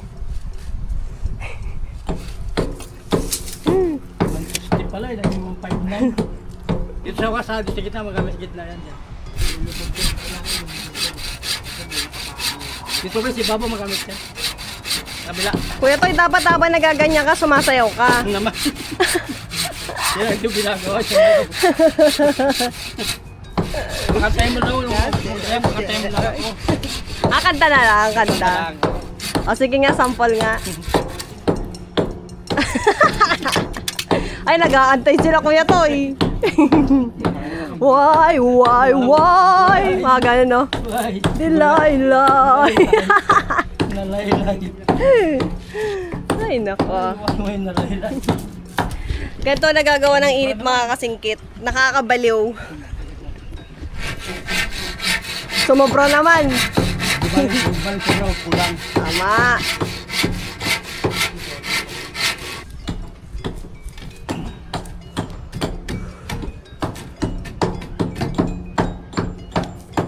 [SPEAKER 3] 160 pala eh, naging 159. Dito sa kasado sa gitna, magamit sa gitna yan. Dito ba si Babo magamit yan? Kabila.
[SPEAKER 1] Kuya Toy, dapat habang nagaganyan ka, sumasayaw ka.
[SPEAKER 3] Ang naman. Yan, ito ginagawa siya. Makantay mo daw. Makantay mo lang ako.
[SPEAKER 1] Kanta na lang, kanta. O sige nga, sample nga. Ay, nag-aantay sila Kuya Toy. Why? Mga ganun, no?
[SPEAKER 3] Ay,
[SPEAKER 1] Dilaylay.
[SPEAKER 3] nalaylay.
[SPEAKER 1] Ay, nako.
[SPEAKER 3] May nalaylay.
[SPEAKER 1] Ganito nagagawa ng init mga kasingkit. Nakakabaliw. Sumobra naman.
[SPEAKER 3] Ibal ko raw, kulang.
[SPEAKER 1] Tama.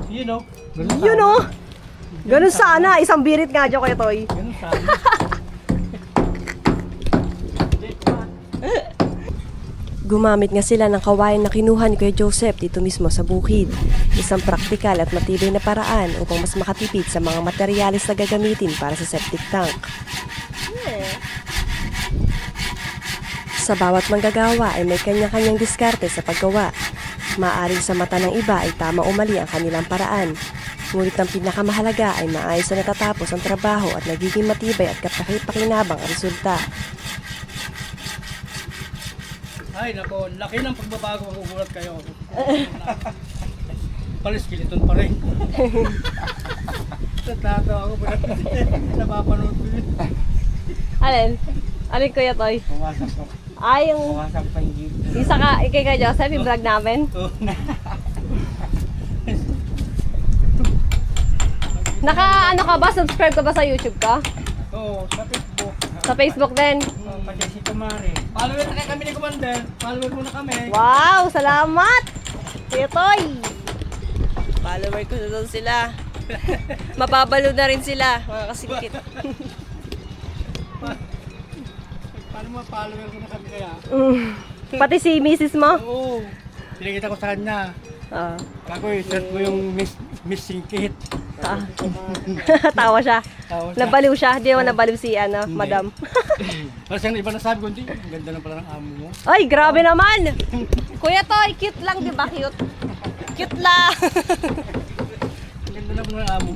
[SPEAKER 3] You know.
[SPEAKER 1] Yun, oh. Ganun sana. Isang birit nga dyan kayo, Toy.
[SPEAKER 3] Ganun sana.
[SPEAKER 2] Gumamit nga sila ng kawayan na kinuha ni Kuya Joseph dito mismo sa bukid. Isang praktikal at matibay na paraan upang mas makatipid sa mga materyales na gagamitin para sa septic tank. Sa bawat manggagawa ay may kanya-kanyang diskarte sa paggawa. Maaring sa mata ng iba ay tama o mali ang kanilang paraan. Ngunit ang pinakamahalaga ay maayos na natatapos ang trabaho at nagiging matibay at kapakipakinabang ang resulta.
[SPEAKER 3] Ay, nako, laki ng pagbabago, magugulat kayo. Palis, skeleton pa rin. Natatawa ako, napapanood ko yun.
[SPEAKER 1] Alin? Alin, Kuya Toy?
[SPEAKER 3] Pumasok ko.
[SPEAKER 1] Ay, yung...
[SPEAKER 4] Pumasok pa yung jeep.
[SPEAKER 1] Isa ka, ikay ka, Joseph, yung vlog namin. Ano ka ba? Subscribe ka ba sa YouTube ka?
[SPEAKER 3] Oo, sa Facebook.
[SPEAKER 1] Sa Facebook din?
[SPEAKER 4] Pati si Kumari.
[SPEAKER 3] Follower na kami ni Commander. Follower muna kami.
[SPEAKER 1] Wow! Salamat! Kuya Toy! Follower ko na doon sila. Mababalo na rin sila, mga kasingkit.
[SPEAKER 3] Paano mga follower ko na kami kaya?
[SPEAKER 1] Pati si misis mo?
[SPEAKER 3] Oo. Pinakita ko sa kanya.
[SPEAKER 1] Ah.
[SPEAKER 3] Ako, search mo yung missing kit.
[SPEAKER 1] Tawa siya.
[SPEAKER 3] Tawa siya.
[SPEAKER 1] Nabaliw siya. Di naman nabaliw si
[SPEAKER 3] Hindi.
[SPEAKER 1] madam.
[SPEAKER 3] Parang siyang iba na sabi ko, hindi. Ang ganda na pala ng amo mo.
[SPEAKER 1] Ay, grabe naman! Kuya Toy, cute lang, di ba? Cute. Cute lang.
[SPEAKER 3] Ang ganda na pala ng amo.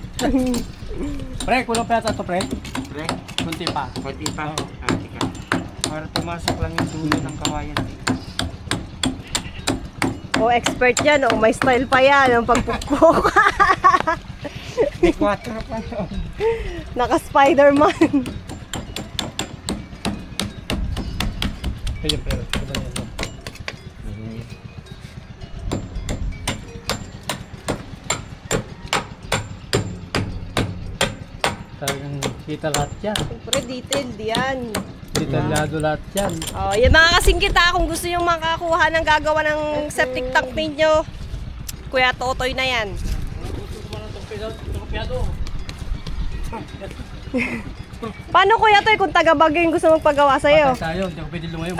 [SPEAKER 3] Pre, kulang pa yata ito, pre.
[SPEAKER 4] Pre,
[SPEAKER 3] Kunti pa.
[SPEAKER 4] konti pa. Tika. Para pumasok lang yung dulo ng kawayan.
[SPEAKER 1] Oh, expert yan. Oh, may style pa yan. Ang pagpukpok.
[SPEAKER 4] May 4 pa yun.
[SPEAKER 1] Naka-Spider-Man.
[SPEAKER 3] Kaya, pre. Ganda na yan. Talagang kita lahat yan.
[SPEAKER 1] Siyempre, detailed yan.
[SPEAKER 3] Detalyado lahat yan.
[SPEAKER 1] Oh, yan mga kasingkit ha, kung gusto nyo makakuha ng gagawa ng septic tank ninyo, Kuya Totoy na yan. Paano Kuya Toy kung taga Baguio yung gusto magpagawa sa'yo?
[SPEAKER 3] Patay tayo, hindi ako pwede lumayo.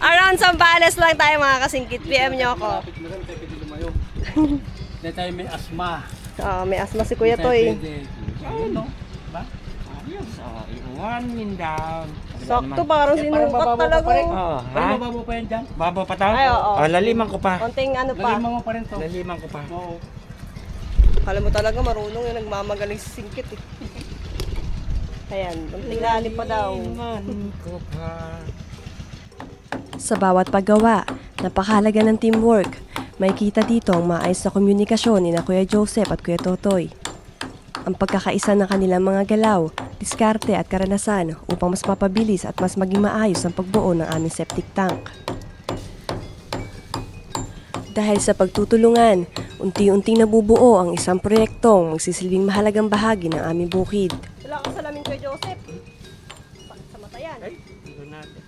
[SPEAKER 1] Around Zambales lang tayo mga kasingkit. PM nyo ako.
[SPEAKER 3] Malapit na rin, tayo pwede lumayo. Hindi tayo may asma.
[SPEAKER 1] Oh, may asma si Kuya
[SPEAKER 3] Hindi tayo
[SPEAKER 1] Toy.
[SPEAKER 3] pwede. Ayun, no? Diba?
[SPEAKER 4] Ayos. One min down.
[SPEAKER 1] Sakto, parang sinukat
[SPEAKER 3] bababaw pa
[SPEAKER 1] talaga.
[SPEAKER 3] pa rin.
[SPEAKER 4] Oo,
[SPEAKER 3] Pero
[SPEAKER 4] ha?
[SPEAKER 3] mababaw pa yan dyan.
[SPEAKER 4] Babo pa tao?
[SPEAKER 1] Ay, oo.
[SPEAKER 4] Laliman ko pa.
[SPEAKER 1] Konting ano pa.
[SPEAKER 3] Lalima mo pa rin to.
[SPEAKER 4] Laliman ko pa.
[SPEAKER 3] Oo.
[SPEAKER 1] Kala mo talaga marunong yung nagmamagaling si Singkit eh. Ayan, konting lali pa daw.
[SPEAKER 4] Laliman ko pa.
[SPEAKER 2] Sa bawat paggawa, napakahalaga ng teamwork. May kita dito ang maayos na komunikasyon ni na Kuya Joseph at Kuya Totoy. Ang pagkakaisa ng kanilang mga galaw, diskarte at karanasan upang mas mapabilis at mas maging maayos ang pagbuo ng aming septic tank. Dahil sa pagtutulungan, unti-unting nabubuo ang isang proyektong magsisilbing mahalagang bahagi ng aming bukid.
[SPEAKER 1] Wala kang salamin Kuya Joseph. Bakit sa mata yan?
[SPEAKER 4] Dito natin.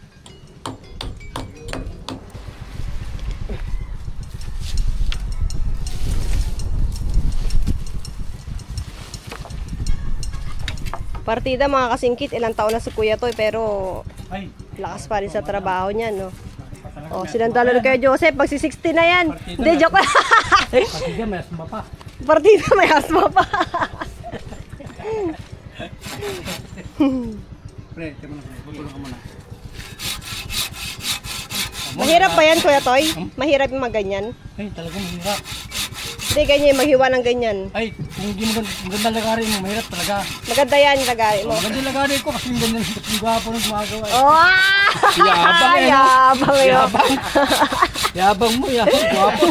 [SPEAKER 1] Partida mga kasingkit, ilang taon na si Kuya Toy pero
[SPEAKER 3] Ay,
[SPEAKER 1] lakas pa rin sa trabaho niya, no? Oh, sinandalo ni Kuya Joseph, magsi 60 na yan. Hindi, joke lang.
[SPEAKER 3] pati dyan may asma pa.
[SPEAKER 1] Partida may asma pa.
[SPEAKER 3] Pre, tiyan mo na. Butulong ka muna.
[SPEAKER 1] Mahirap ba yan, Kuya Toy? Mahirap yung maganyan?
[SPEAKER 3] Ay, talagang hirap.
[SPEAKER 1] Hindi, ganyan, maghiwa ng ganyan.
[SPEAKER 3] Ay, Kung hindi maganda lagari mo, mahirap talaga.
[SPEAKER 1] Maganda yan, lagay mo.
[SPEAKER 3] Maganda lagari ko kasi yung ganyan, yung gwapo nung gumagawa.
[SPEAKER 1] Oh!
[SPEAKER 3] Yabang eh, no?
[SPEAKER 1] Yabang yun.
[SPEAKER 3] Yabang. Yabang mo, yabang. Gwapo.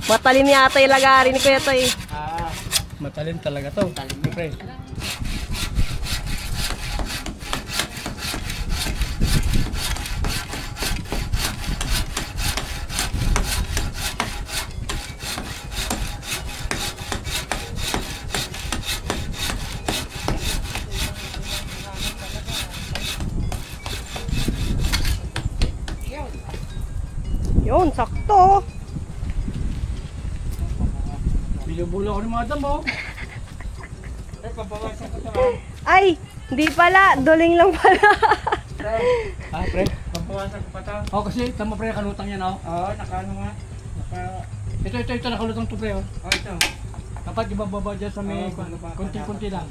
[SPEAKER 1] Matalim yata yung lagari ni Kuya Toy.
[SPEAKER 3] Matalim talaga to. Pre.
[SPEAKER 1] Yun, sakto.
[SPEAKER 3] Binubulo ako ni madam, oh.
[SPEAKER 4] Ay, pabawasan ko ito.
[SPEAKER 1] Ay, hindi pala. Duling lang pala.
[SPEAKER 3] Pre?
[SPEAKER 4] Pabawasan ko pa ito.
[SPEAKER 3] Oh, kasi tama pre, kalutang yan, oh.
[SPEAKER 4] Oo, nakaano nga.
[SPEAKER 3] Ito, nakalutang to pre, oh.
[SPEAKER 4] Oh, ito.
[SPEAKER 3] Dapat ibababa dyan sa may konti-konti lang.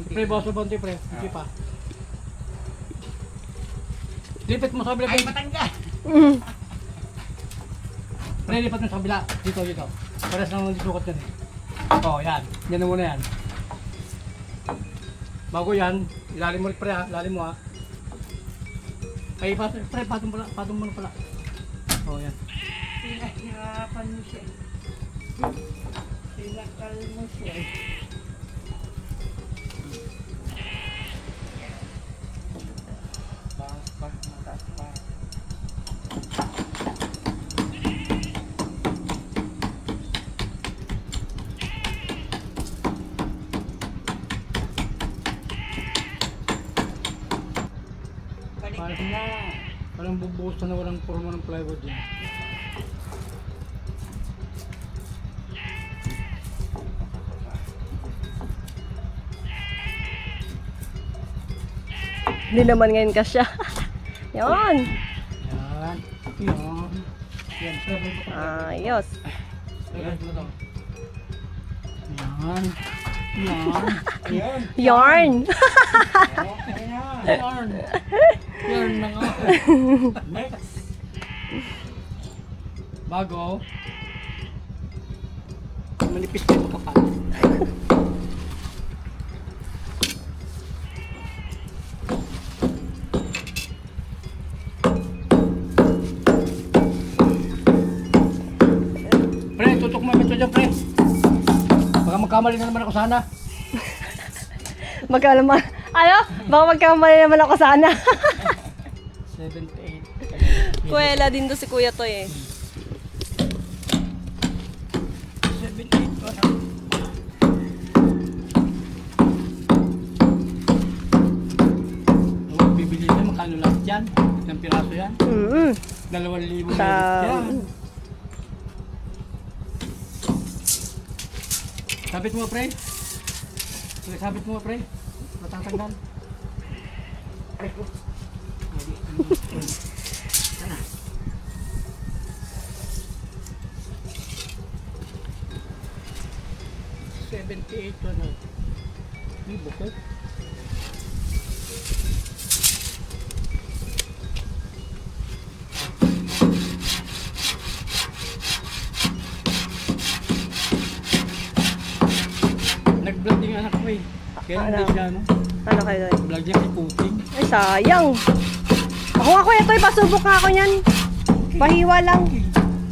[SPEAKER 3] Pre, bawas mo konti pre, konti pa. Lipat mo sa kabila. Ay, matangga! Pre, lipat mo sa kabila. Dito. Pares lang nang disukot yan eh. Oh, yan. Yan na muna yan. Bago yan, ilalim mo rin pre ha, ilalim mo ha. Ay, pre, patong mo na pala. Oh, yan.
[SPEAKER 4] Pinahirapan mo siya. Pinakal mo siya. Mataas pa. Balik na.
[SPEAKER 3] Parang bubuhos na walang forma ng plywood yan.
[SPEAKER 1] Hindi naman ngayon kasya. Yun.
[SPEAKER 3] Yan. Yan. Yan, pre, pre.
[SPEAKER 1] Ayos.
[SPEAKER 3] Yan. Yan. Yan.
[SPEAKER 4] Ayun.
[SPEAKER 1] Yarn.
[SPEAKER 4] Okay na.
[SPEAKER 3] Yarn. Yarn na nga.
[SPEAKER 4] Next.
[SPEAKER 3] Bago. Manipis yung kapal. Pre, tutok mo ito dyan, pre. Baka magkamali na naman ako sana.
[SPEAKER 1] Magkalama. Ano? Baka magkamali naman ako sana.
[SPEAKER 3] 78.
[SPEAKER 1] Kuwela din to si Kuya Toy eh.
[SPEAKER 3] 78. Bibili na, makano lahat yan? Isang piraso yan? 2,000
[SPEAKER 1] Sa...
[SPEAKER 3] yan. Sabit mo, pre. Sabit mo, pre. Matatanggal. Ay, ko. Sana. $78 ano? Hindi, bukod. Nag-vlog yung anak ko eh. Kaya
[SPEAKER 1] Ano?
[SPEAKER 3] hindi siya, no?
[SPEAKER 1] Ano kayo doon?
[SPEAKER 3] Vlog niya kay Puting.
[SPEAKER 1] Ay, sayang. Ako nga Kuya Toy, pasubok nga ako niyan. Pahiwa lang.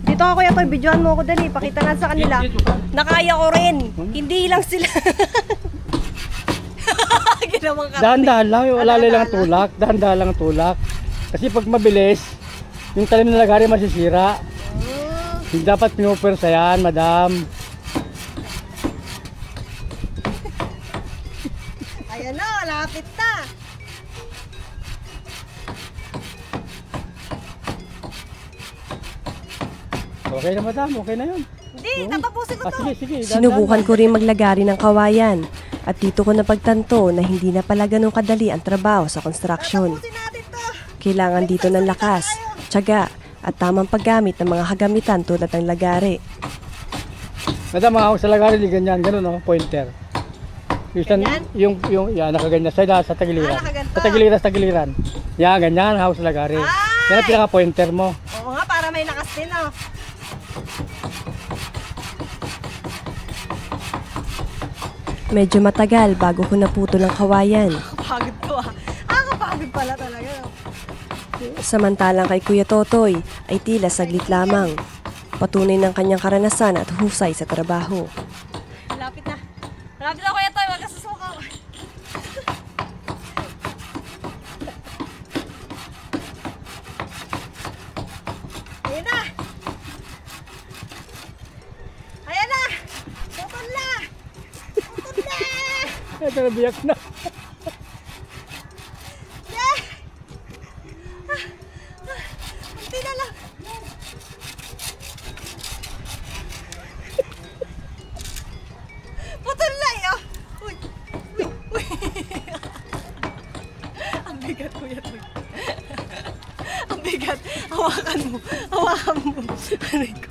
[SPEAKER 1] Dito ako Kuya Toy, videoan mo ako dali. Pakita natin sa kanila.
[SPEAKER 3] Dito ka.
[SPEAKER 1] Nakaya ko rin. Hindi lang sila. Ginawang ka.
[SPEAKER 3] Dahan-dahan lang, wala lang ang tulak. Dahan-dahan lang ang tulak. Kasi pag mabilis, yung talim na lagari masisira. Hindi dapat pinupersa yan, madam.
[SPEAKER 1] Ayan na, lapit na.
[SPEAKER 3] Okay na madam, okay na yun.
[SPEAKER 1] Hindi, tatapusin ko to.
[SPEAKER 3] Sige,
[SPEAKER 2] Sinubukan ko rin maglagari ng kawayan at dito ko napagtanto na hindi na pala ganun kadali ang trabaho sa construction.
[SPEAKER 1] Tatapusin natin to.
[SPEAKER 2] Kailangan dito ng lakas, tiyaga at tamang paggamit ng mga kagamitan tulad ng lagari.
[SPEAKER 3] Madam, ako sa lagari, ganyan, ganun no, pointer.
[SPEAKER 1] Ganyan?
[SPEAKER 3] Yung, yan, nakaganyan sa tagiliran.
[SPEAKER 1] nakaganto.
[SPEAKER 3] Sa tagiliran. Yan, ganyan, house lagari. Yan ang pinaka-pointer mo.
[SPEAKER 1] Oo nga, para may lakas din oh.
[SPEAKER 2] Medyo matagal bago ko naputol ang kawayan.
[SPEAKER 1] Kapagod ko ah. Kapagod pala talaga.
[SPEAKER 2] Samantalang kay Kuya Totoy ay tila saglit lamang. Patunay ng kanyang karanasan at husay sa trabaho.
[SPEAKER 1] Malapit na. Malapit na Kuya Toy, wag ka susukaw. Ayan na! Ayan na! Putol na! Putol na!
[SPEAKER 3] Ito na biyak na.
[SPEAKER 1] Kunti na lang. Putol na yun! Uy! Uy! Uy! Ang bigat Kuya Toy. Ang bigat. Hawakan mo. Hawakan mo. Aray ko.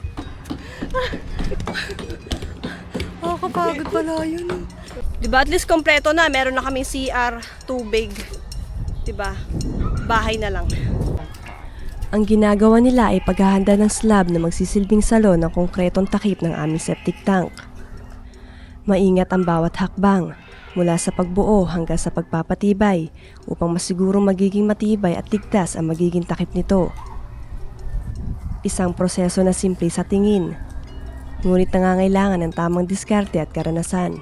[SPEAKER 1] Kapagod pala yun. Diba at least kompleto na. Meron na kaming CR, tubig. Diba? Bahay na lang.
[SPEAKER 2] Ang ginagawa nila ay paghahanda ng slab na magsisilbing salon ng konkretong takip ng aming septic tank. Maingat ang bawat hakbang, mula sa pagbuo hanggang sa pagpapatibay, upang masigurong magiging matibay at ligtas ang magiging takip nito. Isang proseso na simple sa tingin, ngunit nangangailangan ng tamang diskarte at karanasan.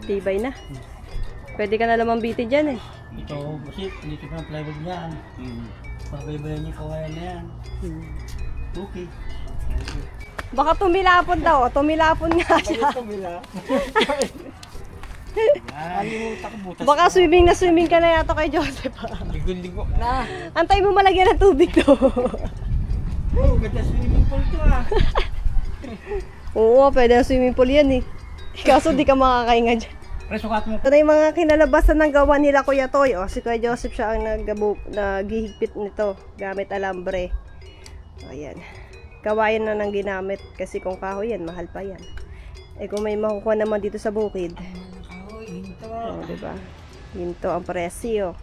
[SPEAKER 1] Tibay na. Pwede ka na lamang bitin dyan eh.
[SPEAKER 3] Ito, kasi dito pa ang plywood niyan. Pabaybayan niya kawayan na yan. Okay.
[SPEAKER 1] Baka tumilapon daw. Tumilapon nga siya.
[SPEAKER 3] Alimutan ko butas.
[SPEAKER 1] Baka swimming na swimming ka na yata kay Joseph.
[SPEAKER 3] Ligo-ligo.
[SPEAKER 1] Antay mo malagyan ng tubig to.
[SPEAKER 3] Oh, ganda swimming pool to ah.
[SPEAKER 1] Oo, pwede na swimming pool yan eh. Kaso di ka makakainga dyan.
[SPEAKER 3] Presukat mo.
[SPEAKER 1] Ito na yung mga kinalabasan ng gawa nila Kuya Toy. O, si Kuya Joseph siya ang naghihigpit nito gamit alambre. Ayan. Kawayan na nang ginamit kasi kung kahoy yan, mahal pa yan. Eh kung may makukuha naman dito sa bukid. O, diba? Ginto ang presyo.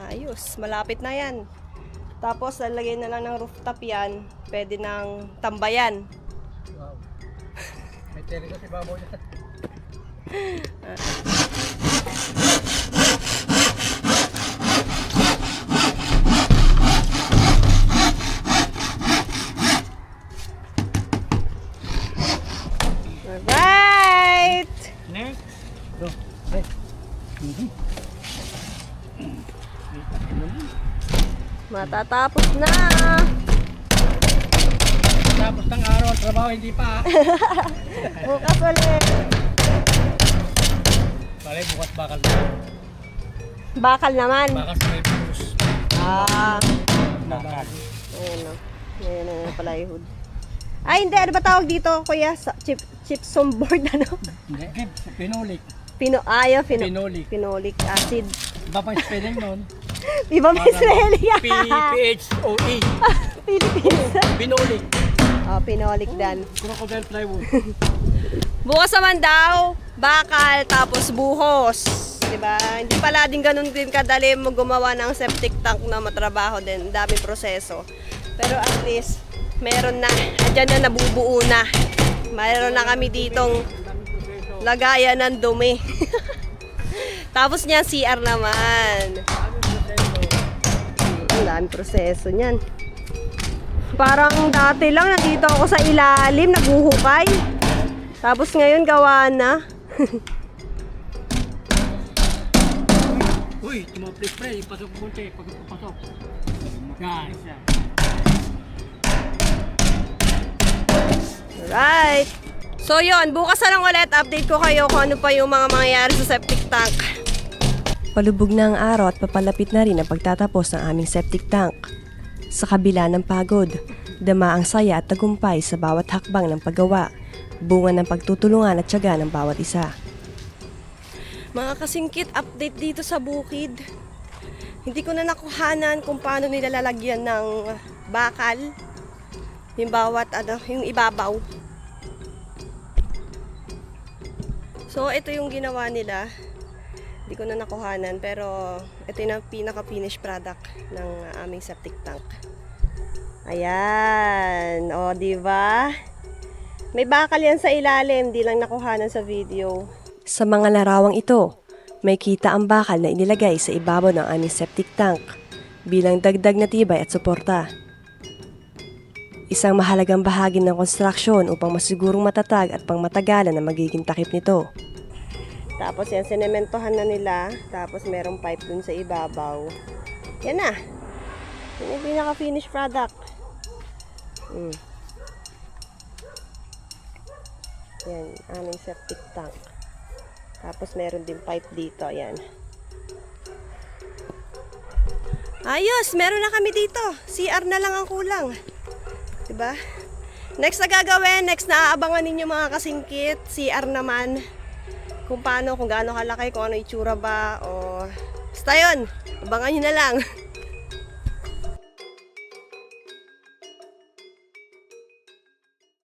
[SPEAKER 1] Ayos, malapit na yan. Tapos lalagay na lang ng rooftop yan. Pwede nang tambayan.
[SPEAKER 3] Wow. May terrace si babaw niya.
[SPEAKER 1] Alright!
[SPEAKER 3] Next. Go.
[SPEAKER 1] Matatapos na!
[SPEAKER 3] Tapos ng araw ang trabaho, hindi pa.
[SPEAKER 1] Bukas ulit!
[SPEAKER 3] Bale, bukas bakal na.
[SPEAKER 1] Bakal naman.
[SPEAKER 3] Bakal sa may bus.
[SPEAKER 1] Ah,
[SPEAKER 3] Bakal.
[SPEAKER 1] ayun o. Ayun na plywood. Ay, hindi. Ano ba tawag dito, kuya? Gypsum board, ano?
[SPEAKER 3] Hindi, pinolik.
[SPEAKER 1] Phenolic.
[SPEAKER 3] Phenolic.
[SPEAKER 1] Phenolic acid.
[SPEAKER 3] Iba pang spelling nun.
[SPEAKER 1] Iba may Israeli.
[SPEAKER 3] P-H-O-E.
[SPEAKER 1] Philippines.
[SPEAKER 3] Pinolik.
[SPEAKER 1] Oh, phenolic dan.
[SPEAKER 3] Crocodile plywood.
[SPEAKER 1] Bukas naman daw, bakal, tapos buhos. Diba? Hindi pala din ganun din kadali mo gumawa ng septic tank na matrabaho din. Daming proseso. Pero at least, meron na. Andyan na nabubuo na. Meron na kami ditong lagayan ng dumi. Tapos niya, CR naman. Ang daming proseso niyan. Parang dati lang, nandito ako sa ilalim, naghuhukay. Tapos ngayon, gawa na.
[SPEAKER 3] Uy, tumapre-spray. Pasok po konti. Pasok. Yan.
[SPEAKER 1] Alright. So yun, bukas na lang ulit, update ko kayo kung ano pa yung mga mangyayari sa septic tank.
[SPEAKER 2] Palubog na ang araw at papalapit na rin ang pagtatapos ng aming septic tank. Sa kabila ng pagod, dama ang saya at tagumpay sa bawat hakbang ng paggawa, bunga ng pagtutulungan at tiyaga ng bawat isa.
[SPEAKER 1] Mga kasingkit, update dito sa bukid. Hindi ko na nakuhanan kung paano nila lalagyan ng bakal. Yung bawat, yung ibabaw. So, ito yung ginawa nila. Hindi ko na nakuhanan, pero ito yung pinaka-finished product ng aming septic tank. Ayan. O, diba? May bakal yan sa ilalim, di lang nakuhanan sa video.
[SPEAKER 2] Sa mga larawang ito, may kita ang bakal na inilagay sa ibabaw ng aming septic tank bilang dagdag na tibay at suporta. Isang mahalagang bahagi ng konstruksyon upang masigurong matatag at pangmatagalan na magiging takip nito.
[SPEAKER 1] Tapos yan, sinementohan na nila. Tapos merong pipe dun sa ibabaw. Yan na. Yan yung pinaka-finished product. Yan, aming septic tank. Tapos meron din pipe dito. Yan. Ayos! Meron na kami dito. CR na lang ang kulang. Diba? Next na gagawin, next na aabangan ninyo mga kasingkit. CR naman. Kung paano, kung gaano kalaki, kung ano itsura ba. O basta yun. Abangan nyo na lang.